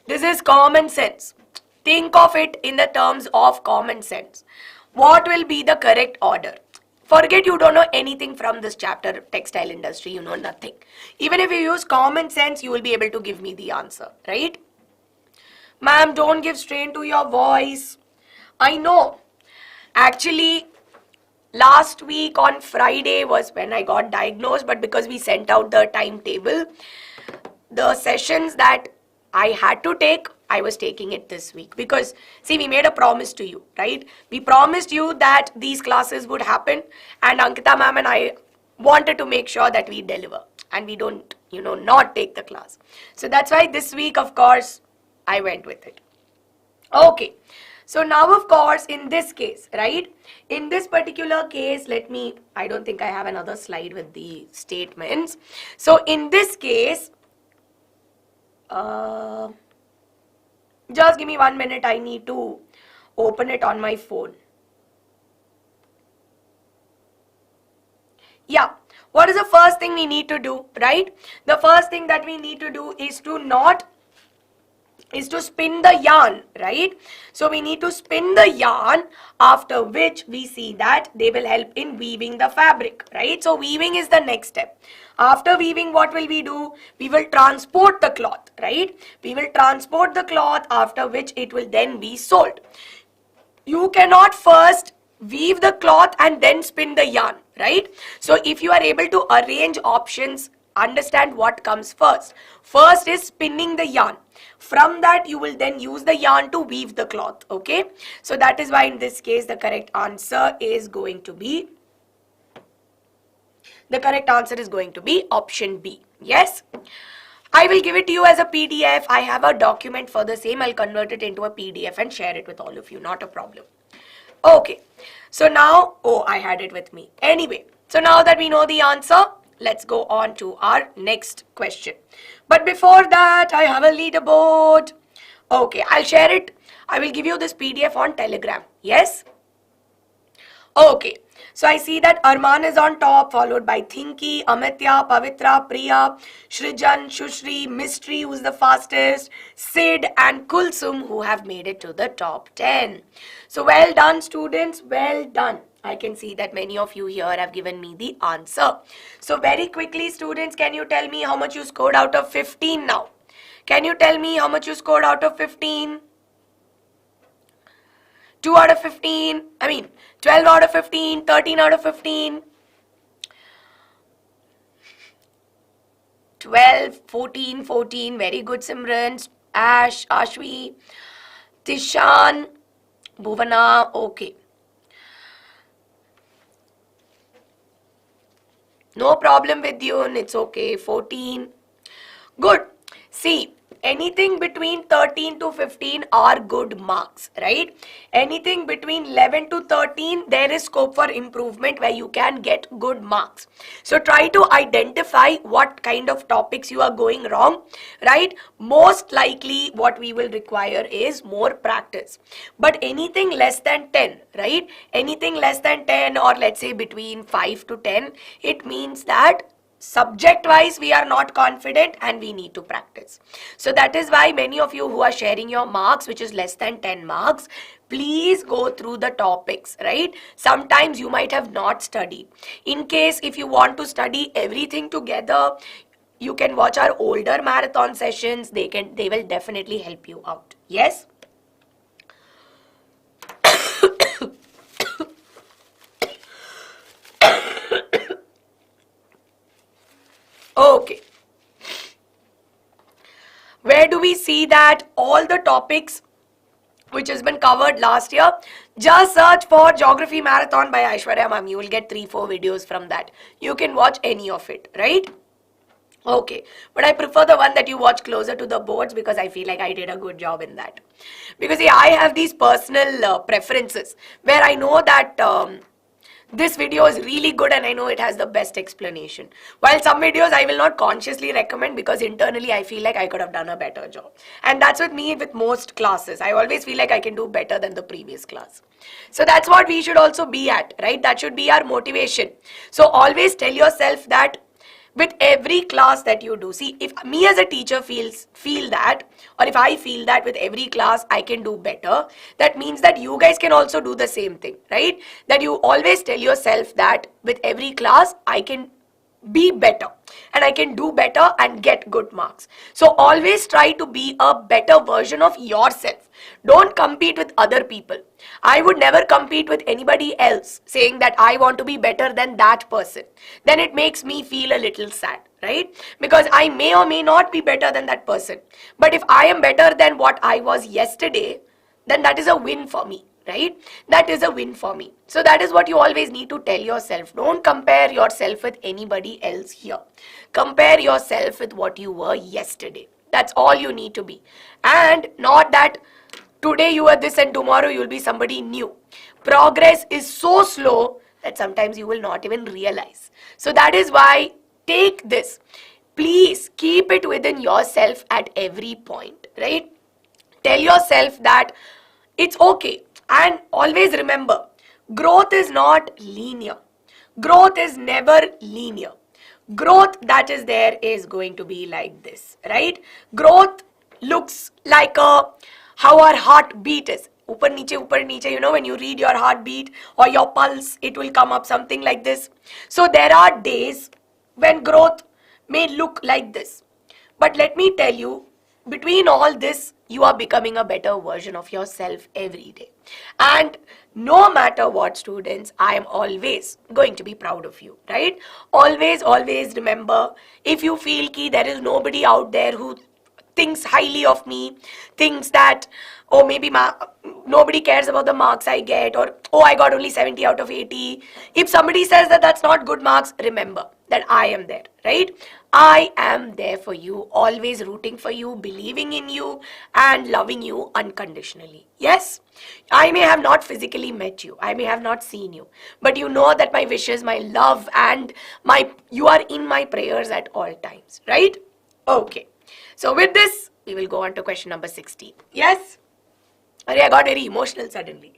This is common sense. Think of it in the terms of common sense. What will be the correct order? Forget you don't know anything from this chapter, textile industry, you know nothing. Even if you use common sense, you will be able to give me the answer, right? Ma'am, don't give strain to your voice. I know. Actually, last week on Friday was when I got diagnosed, but because we sent out the timetable, the sessions that I had to take, I was taking it this week. Because, see, we made a promise to you, right? We promised you that these classes would happen, and Ankita ma'am and I wanted to make sure that we deliver and we don't, not take the class. So that's why this week, of course, I went with it. Okay. So now, of course, in this case, right, in this particular case, I don't think I have another slide with the statements. So in this case, just give me 1 minute. I need to open it on my phone. Yeah. What is the first thing we need to do, right? The first thing that we need to do is to spin the yarn, right? So we need to spin the yarn, after which we see that they will help in weaving the fabric, right? So weaving is the next step. After weaving, what will we do? We will transport the cloth, right? We will transport the cloth, after which it will then be sold. You cannot first weave the cloth and then spin the yarn, right? So if you are able to arrange options, understand what comes first. First is spinning the yarn. From that, you will then use the yarn to weave the cloth, okay? So that is why in this case, the correct answer is going to be option B. Yes? I will give it to you as a PDF. I have a document for the same. I'll convert it into a PDF and share it with all of you. Not a problem. Okay, so now, oh, I had it with me. Anyway, so now that we know the answer, let's go on to our next question. But before that, I have a leaderboard. Okay, I'll share it. I will give you this PDF on Telegram. Yes? Okay, so I see that Arman is on top, followed by Thinky, Amitya, Pavitra, Priya, Shrijan, Shushri, Mystery, who's the fastest, Sid, and Kulsum, who have made it to the top 10. So well done, students, well done. I can see that many of you here have given me the answer. So very quickly, students, can you tell me how much you scored out of 15 now? Can you tell me how much you scored out of 15? 2 out of 15, 12 out of 15, 13 out of 15, 12, 14, 14, very good Simran, Ash, Ashvi, Tishan, Bhuvana, okay. No problem with you, it's okay, 14. Good. See, anything between 13 to 15 are good marks, right? Anything between 11 to 13, there is scope for improvement where you can get good marks. So try to identify what kind of topics you are going wrong, right? Most likely what we will require is more practice. But anything less than 10, right? Anything less than 10 or let's say between 5 to 10, it means that subject wise we are not confident and we need to practice. So that is why many of you who are sharing your marks which is less than 10 marks, please go through the topics, right? Sometimes you might have not studied. In case if you want to study everything together, you can watch our older marathon sessions. They will definitely help you out. Yes? Okay. Where do we see that all the topics which has been covered last year? Just search for Geography Marathon by Aishwarya Ma'am. You will get 3-4 videos from that. You can watch any of it, right? Okay, but I prefer the one that you watch closer to the boards because I feel like I did a good job in that. Because see, I have these personal preferences where I know that this video is really good and I know it has the best explanation. While some videos I will not consciously recommend because internally I feel like I could have done a better job. And that's with me with most classes. I always feel like I can do better than the previous class. So that's what we should also be at, right? That should be our motivation. So always tell yourself that with every class that you do, see, if me as a teacher feel that, or if I feel that with every class I can do better, that means that you guys can also do the same thing, right? That you always tell yourself that with every class I can be better and I can do better and get good marks. So always try to be a better version of yourself. Don't compete with other people. I would never compete with anybody else saying that I want to be better than that person. Then it makes me feel a little sad, right? Because I may or may not be better than that person. But if I am better than what I was yesterday, then that is a win for me, right? That is a win for me. So that is what you always need to tell yourself. Don't compare yourself with anybody else here. Compare yourself with what you were yesterday. That's all you need to be. And not that today you are this and tomorrow you will be somebody new. Progress is so slow that sometimes you will not even realize. So that is why take this. Please keep it within yourself at every point, right? Tell yourself that it's okay. And always remember, growth is not linear. Growth is never linear. Growth that is there is going to be like this, right? Growth looks like how our heartbeat is. Upar niche, you know, when you read your heartbeat or your pulse, it will come up something like this. So there are days when growth may look like this. But let me tell you, between all this, you are becoming a better version of yourself every day. And no matter what, students, I am always going to be proud of you, right? Always, always remember, if you feel ki there is nobody out there who thinks highly of me, thinks that, oh, maybe nobody cares about the marks I get, or, oh, I got only 70 out of 80. If somebody says that that's not good marks, remember that I am there, right? I am there for you, always rooting for you, believing in you, and loving you unconditionally. Yes, I may have not physically met you, I may have not seen you, but you know that my wishes, my love, and you are in my prayers at all times, right? Okay. So with this, we will go on to question number 16. Yes? I got very emotional suddenly.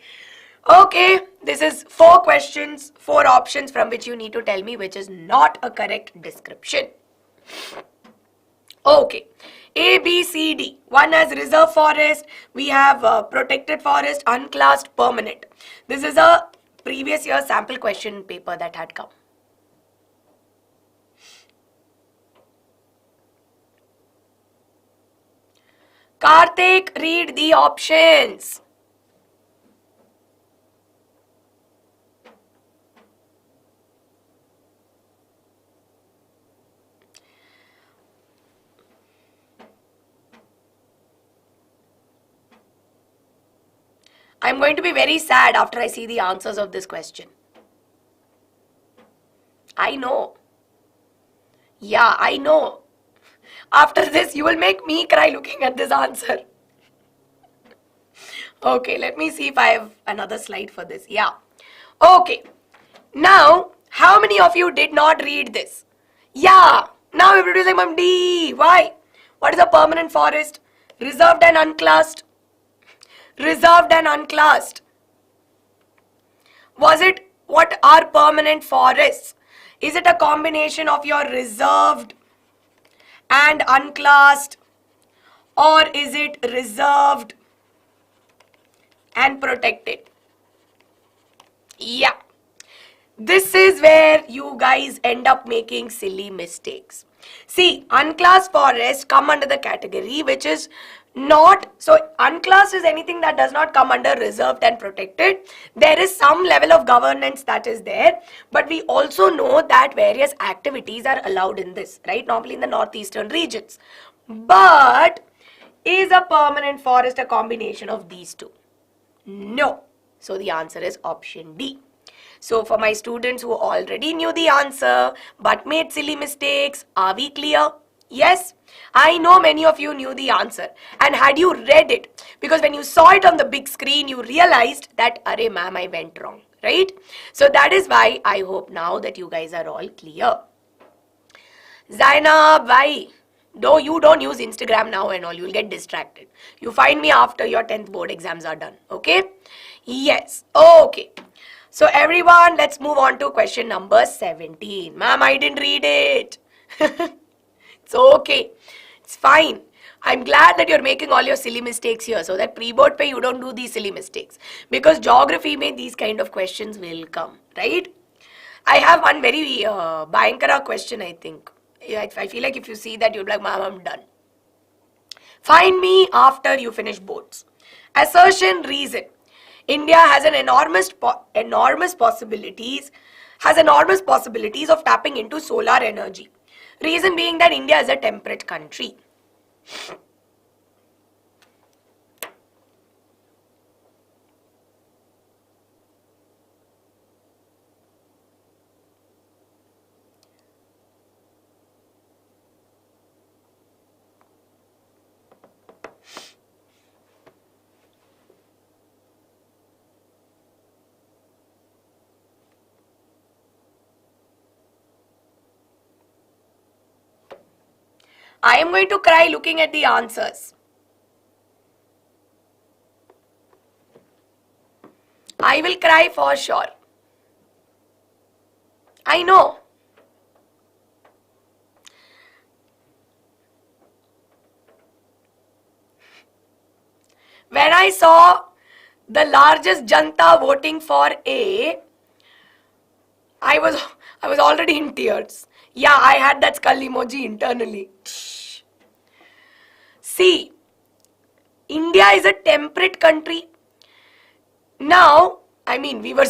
Okay, this is 4 questions, 4 options from which you need to tell me which is not a correct description. Okay, A, B, C, D. One has reserve forest, we have protected forest, unclassed, permanent. This is a previous year sample question paper that had come. Karthik, read the options. I'm going to be very sad after I see the answers of this question. I know. Yeah, I know. After this, you will make me cry looking at this answer. Okay, let me see if I have another slide for this. Yeah. Okay. Now, how many of you did not read this? Yeah. Now everybody is like, Ma'am, D. Why? What is a permanent forest? Reserved and unclassed. Reserved and unclassed. Was it, what are permanent forests? Is it a combination of your reserved and unclassed, or is it reserved and protected? Yeah. This is where you guys end up making silly mistakes. See, unclassed forests come under the category which is not, so unclassed is anything that does not come under reserved and protected. There is some level of governance that is there, but we also know that various activities are allowed in this, right? Normally in the northeastern regions. But is a permanent forest a combination of these two? No. So the answer is option D. So for my students who already knew the answer but made silly mistakes, are we clear? Yes, I know many of you knew the answer, and had you read it, because when you saw it on the big screen, you realized that, arey ma'am, I went wrong, right? So that is why I hope now that you guys are all clear. Zainab, why? Though you don't use Instagram now and all, you'll get distracted. You find me after your 10th board exams are done, okay? Yes, okay. So everyone, let's move on to question number 17. Ma'am, I didn't read it. It's okay. It's fine. I'm glad that you're making all your silly mistakes here so that pre-board pay you don't do these silly mistakes. Because geography mein these kind of questions will come, right? I have one very Bhayankara question, I think. I feel like if you see that, you'll be like, Ma'am, I'm done. Find me after you finish boards. Assertion, reason. India has an enormous possibilities of tapping into solar energy. Reason being that India is a temperate country. I am going to cry looking at the answers. I will cry for sure. I know. When I saw the largest janta voting for A, I was already in tears. Yeah, I had that skull emoji internally. See, India is a temperate country. Now, I mean, we were...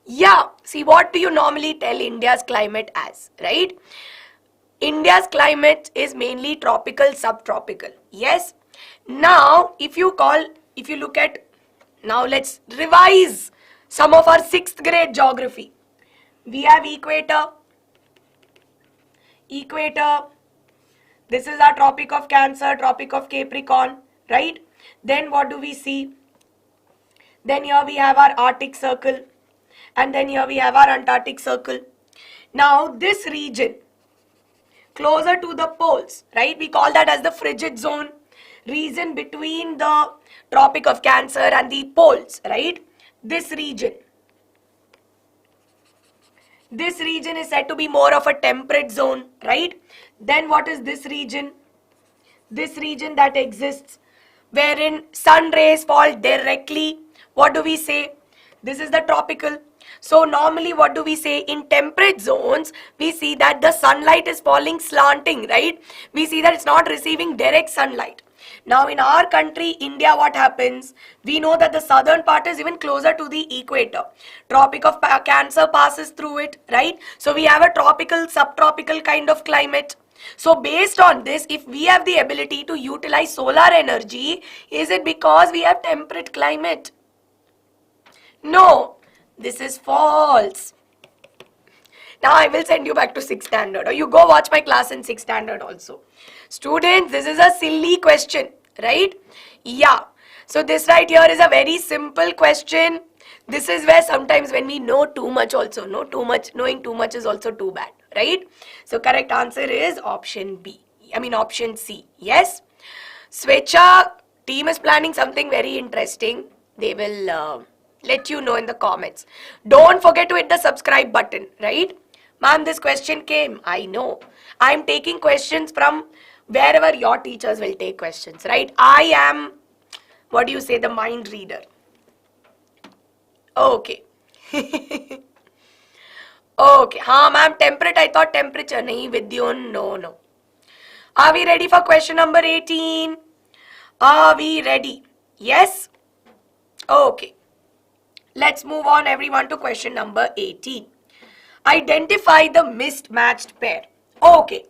Yeah, see, what do you normally tell India's climate as, right? India's climate is mainly tropical, subtropical. Yes. Now, if you look at, now let's revise some of our 6th grade geography. We have equator, equator. This is our Tropic of Cancer, Tropic of Capricorn, right? Then what do we see? Then here we have our Arctic Circle, and then here we have our Antarctic Circle. Now this region closer to the poles, right? We call that as the frigid zone, region between the Tropic of Cancer and the poles, right? This region is said to be more of a temperate zone, right? Then what is this region? This region that exists wherein sun rays fall directly. What do we say? This is the tropical. So normally what do we say? In temperate zones, we see that the sunlight is falling slanting, right? We see that it's not receiving direct sunlight. Now in our country, India, what happens? We know that the southern part is even closer to the equator. Tropic of Cancer passes through it, right? So we have a tropical, subtropical kind of climate. So based on this, if we have the ability to utilize solar energy, is it because we have temperate climate? No, this is false. Now I will send you back to 6th standard, or you go watch my class in 6th standard also. Students, this is a silly question, right? Yeah. So this right here is a very simple question. This is where sometimes when we know too much also, knowing too much is also too bad, right? So correct answer is option option C. Yes. Swecha team is planning something very interesting. They will let you know in the comments. Don't forget to hit the subscribe button, right? Ma'am, this question came. I know. I'm taking questions from wherever your teachers will take questions, right? I am, what do you say, the mind reader. Okay. Okay. Haan, ma'am, temperate, I thought temperature. Nahi, Vidyun, no. Are we ready for question number 18? Are we ready? Yes? Okay. Let's move on, everyone, to question number 18. Identify the mismatched pair. Okay.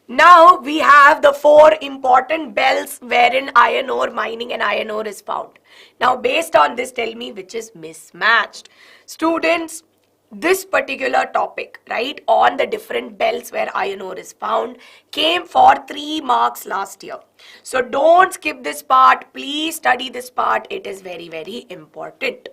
Now we have the 4 important belts wherein iron ore mining and iron ore is found. Now based on this, tell me which is mismatched. Students, this particular topic, right, on the different belts where iron ore is found came for 3 marks last year. So don't skip this part. Please study this part. It is very, very important.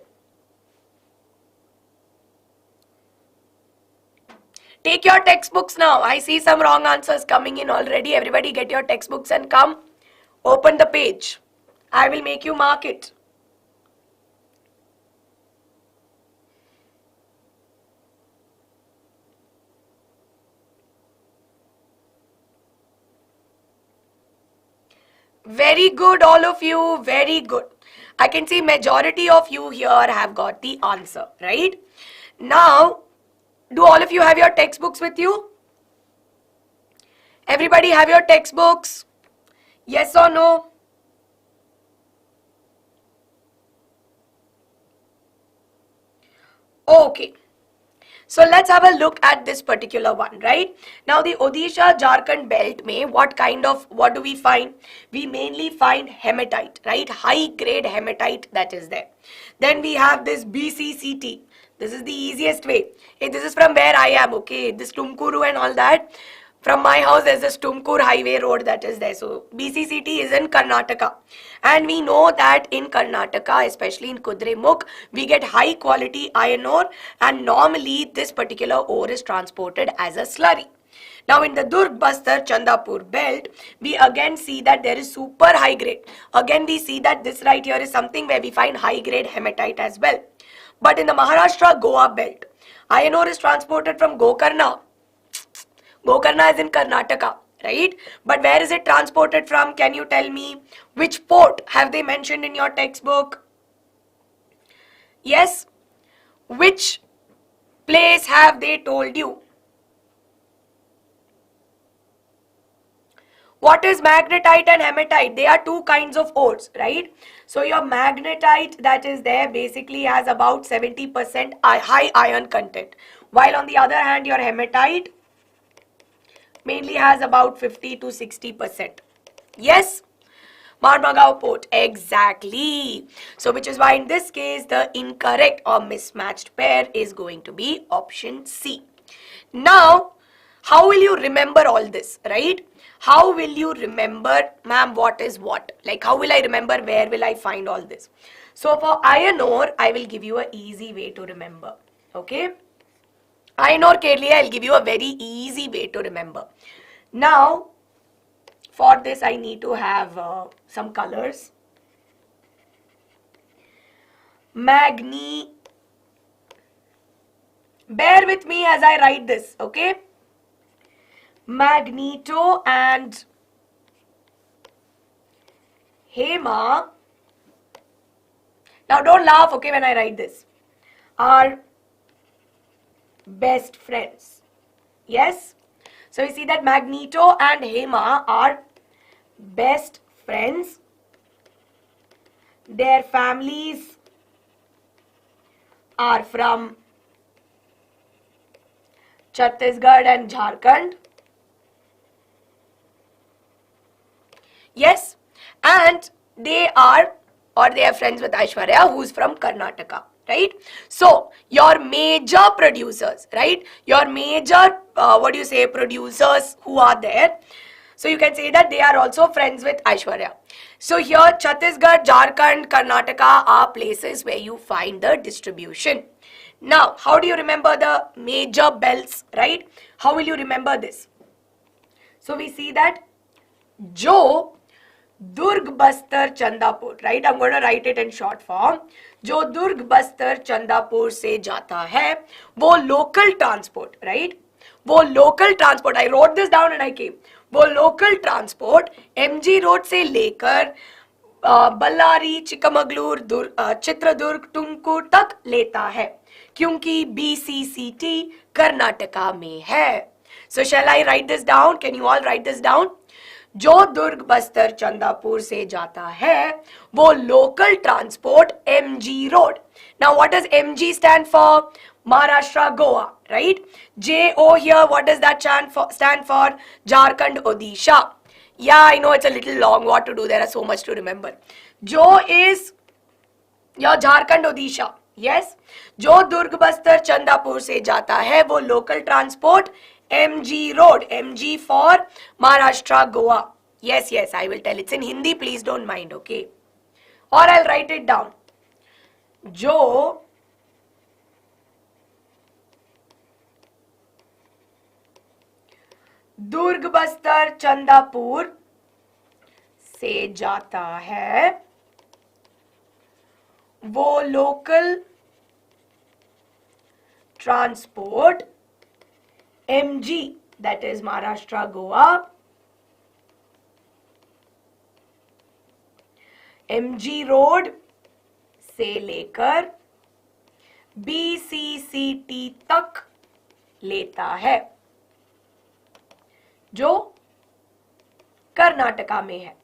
Take your textbooks now. I see some wrong answers coming in already. Everybody get your textbooks and come. Open the page. I will make you mark it. Very good, all of you. Very good. I can see majority of you here have got the answer, right? Now, do all of you have your textbooks with you? Everybody have your textbooks? Yes or no? Okay. So let's have a look at this particular one, right? Now the Odisha Jharkhand belt mein what do we find? We mainly find hematite, right? High grade hematite that is there. Then we have this BCCT. This is the easiest way. Hey, this is from where I am, okay? This Tumkuru and all that. From my house, there's this Tumkur highway road that is there. So, BCCT is in Karnataka. And we know that in Karnataka, especially in Kudremukh, we get high quality iron ore. And normally, this particular ore is transported as a slurry. Now, in the Durg, Bastar, Chandapur belt, we again see that there is super high grade. Again, we see that this right here is something where we find high grade hematite as well. But in the Maharashtra Goa belt, iron ore is transported from Gokarna. Gokarna is in Karnataka, right? But where is it transported from? Can you tell me? Which port have they mentioned in your textbook? Yes? Which place have they told you? What is magnetite and hematite? They are 2 kinds of ores, right? So your magnetite that is there basically has about 70% high iron content. While on the other hand, your hematite mainly has about 50 to 60%. Yes? Marmagao port. Exactly. So which is why in this case, the incorrect or mismatched pair is going to be option C. Now, how will you remember all this, right? How will you remember, ma'am, what is what? Like, how will I remember? Where will I find all this? So for iron ore, I will give you an easy way to remember. Okay? Iron ore ke liye, I'll give you a very easy way to remember. Now, for this, I need to have some colors. Bear with me as I write this, okay? Magneto and Hema. Now don't laugh, okay, when I write this. Are best friends. Yes? So you see that Magneto and Hema are best friends. Their families are from Chhattisgarh and Jharkhand. Yes, and they are friends with Aishwarya, who's from Karnataka, right? So your major producers, right? Your major producers who are there. So you can say that they are also friends with Aishwarya. So here Chhattisgarh, Jharkhand, Karnataka are places where you find the distribution. Now, how do you remember the major belts, right? How will you remember this? So we see that Jo Durg Bastar Chandapur, right? I'm going to write it in short form. जो दुर्ग बस्तर चंदापुर से जाता है वो local transport, right? वो local transport, I wrote this down and I came, वो local transport MG road से लेकर बल्लारी, चिकमगलूर, चित्रदुर्ग, तुमकुर तक लेता है क्योंकि बीसीसीटी कर्नाटका में है. So shall I write this down? Can you all write this down? जो दुर्ग बस्तर चंदापुर से जाता है वो local transport MG road. Now what does MG stand for? Maharashtra, Goa, right? JO here, what does that stand for? Jharkhand, Odisha. Yeah, I know it's a little long. What to do? There are so much to remember. Jo is your Jharkhand, Odisha. Yes. जो दुर्ग बस्तर चंदापुर से जाता है वो local transport MG road. MG for Maharashtra, Goa. Yes, yes, I will tell. It's in Hindi. Please don't mind, okay? Or I'll write it down. जो दुर्ग बस्तर चंदापुर से जाता है वो local transport MG, that is Maharashtra, Goa, MG road से लेकर BCCT तक लेता है जो कर्नाटका में है.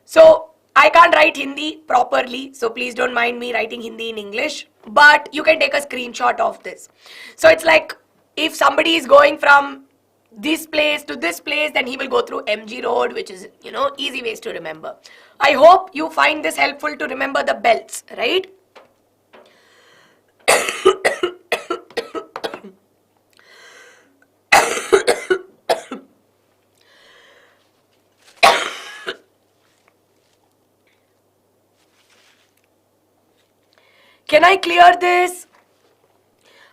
So I can't write Hindi properly, so please don't mind me writing Hindi in English, but you can take a screenshot of this. So it's like if somebody is going from this place to this place, then he will go through MG road, which is, easy ways to remember. I hope you find this helpful to remember the belts, right? Can I clear this?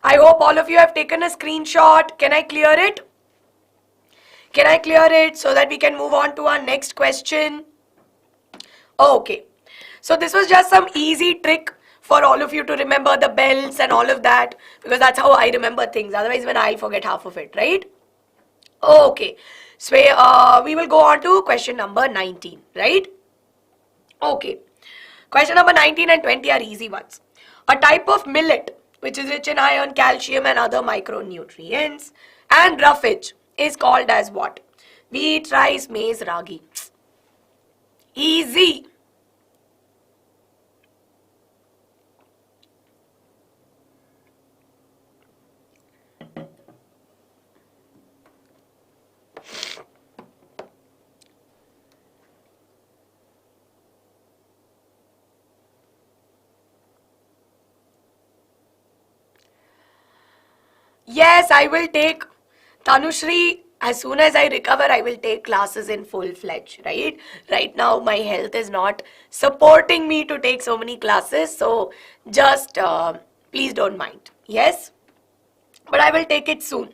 I hope all of you have taken a screenshot. Can I clear it? Can I clear it so that we can move on to our next question? Okay. So this was just some easy trick for all of you to remember the belts and all of that, because that's how I remember things. Otherwise, when I forget half of it, right? Okay. So we will go on to question number 19, right? Okay. Question number 19 and 20 are easy ones. A type of millet which is rich in iron, calcium and other micronutrients and roughage is called as what? Wheat, rice, maize, ragi. Easy. Yes, I will take Tanushri. As soon as I recover, I will take classes in full-fledged, right? Right now, my health is not supporting me to take so many classes. So just please don't mind. Yes? But I will take it soon.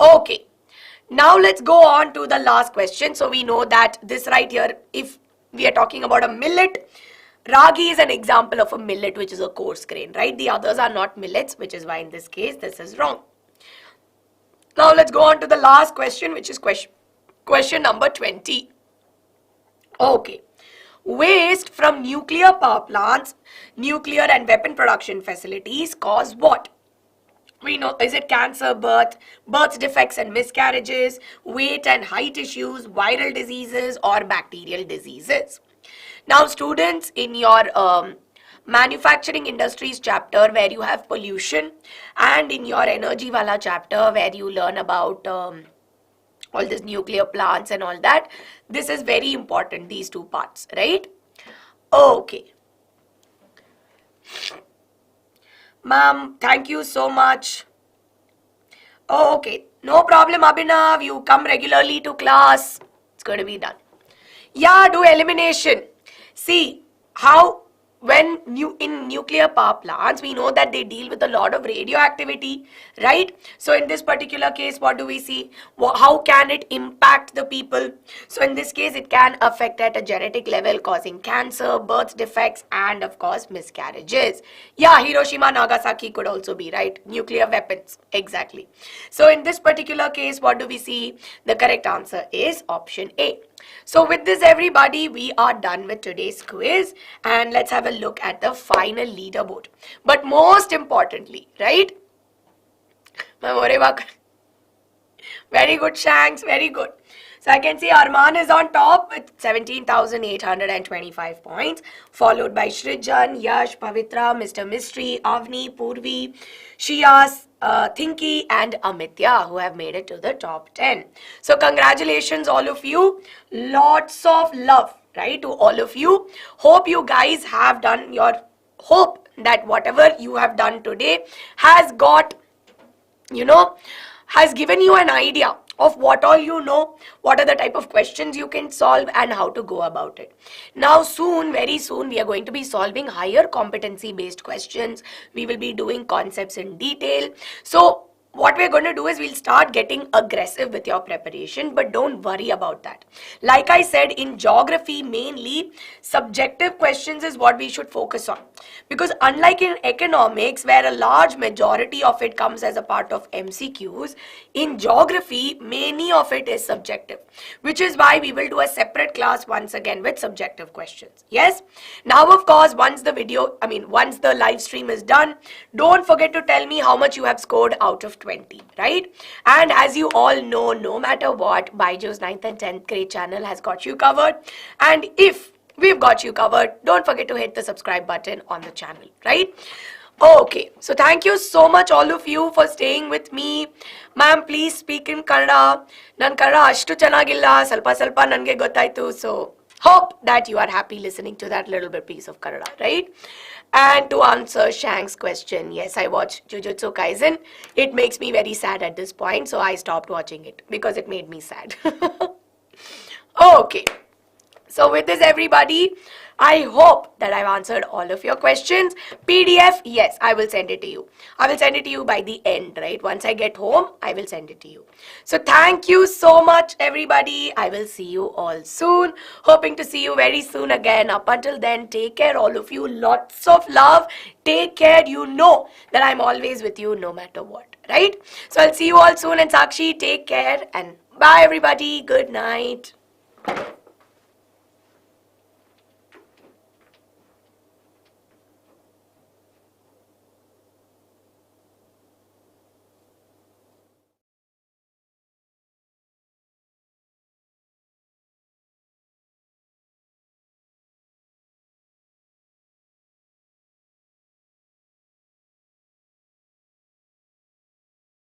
Okay. Now let's go on to the last question. So we know that this right here, if we are talking about a millet, ragi is an example of a millet, which is a coarse grain, right? The others are not millets, which is why in this case, this is wrong. Now let's go on to the last question, which is question number 20. Okay. Waste from nuclear power plants, nuclear and weapon production facilities cause what? We know, is it cancer, birth defects and miscarriages, weight and height issues, viral diseases, or bacterial diseases? Now, students, in your manufacturing industries chapter where you have pollution, and in your energy wala chapter where you learn about all these nuclear plants and all that, this is very important, these two parts, right? Okay. Ma'am, thank you so much. Oh, okay. No problem, Abhinav. You come regularly to class. It's going to be done. Yeah, do elimination. See, how when in nuclear power plants, we know that they deal with a lot of radioactivity, right? So in this particular case, what do we see? How can it impact the people? So in this case, it can affect at a genetic level, causing cancer, birth defects, and of course, miscarriages. Yeah, Hiroshima, Nagasaki could also be, right? Nuclear weapons, exactly. So in this particular case, what do we see? The correct answer is option A. So with this, everybody, we are done with today's quiz, and let's have a look at the final leaderboard. But most importantly, right? Very good, Shanks, very good. So I can see Arman is on top with 17,825 points, followed by Shrijan, Yash, Pavitra, Mr. Mystery, Avni, Purvi, Shiyas, Thinky, and Amitya, who have made it to the top 10. So congratulations, all of you. Lots of love, right, to all of you. Hope you guys have done your, hope that whatever you have done today has got, has given you an idea of what all you know, what are the type of questions you can solve, and how to go about it. Now soon, very soon, we are going to be solving higher competency based questions. We will be doing concepts in detail. So what we're going to do is we'll start getting aggressive with your preparation, but don't worry about that. Like I said, in geography, mainly subjective questions is what we should focus on. Because unlike in economics, where a large majority of it comes as a part of MCQs, in geography, many of it is subjective, which is why we will do a separate class once again with subjective questions. Yes? Now, of course, once the live stream is done, don't forget to tell me how much you have scored out of 20, right? And as you all know, no matter what, BYJU'S 9th and 10th grade channel has got you covered. And if we've got you covered, don't forget to hit the subscribe button on the channel, right? Okay, so thank you so much all of you for staying with me. Ma'am, please speak in Kannada. Nan Kannada ashtu chanagilla, ಸ್ವಲ್ಪ nange gottaitu. So hope that you are happy listening to that little bit piece of Kannada, right? And to answer Shank's question, yes, I watched Jujutsu Kaisen. It makes me very sad at this point, so I stopped watching it because it made me sad. Okay. So with this, everybody, I hope that I've answered all of your questions. PDF, yes, I will send it to you. I will send it to you by the end, right? Once I get home, I will send it to you. So thank you so much, everybody. I will see you all soon. Hoping to see you very soon again. Up until then, take care, all of you. Lots of love. Take care. You know that I'm always with you no matter what, right? So I'll see you all soon. And Sakshi, take care. And bye, everybody. Good night.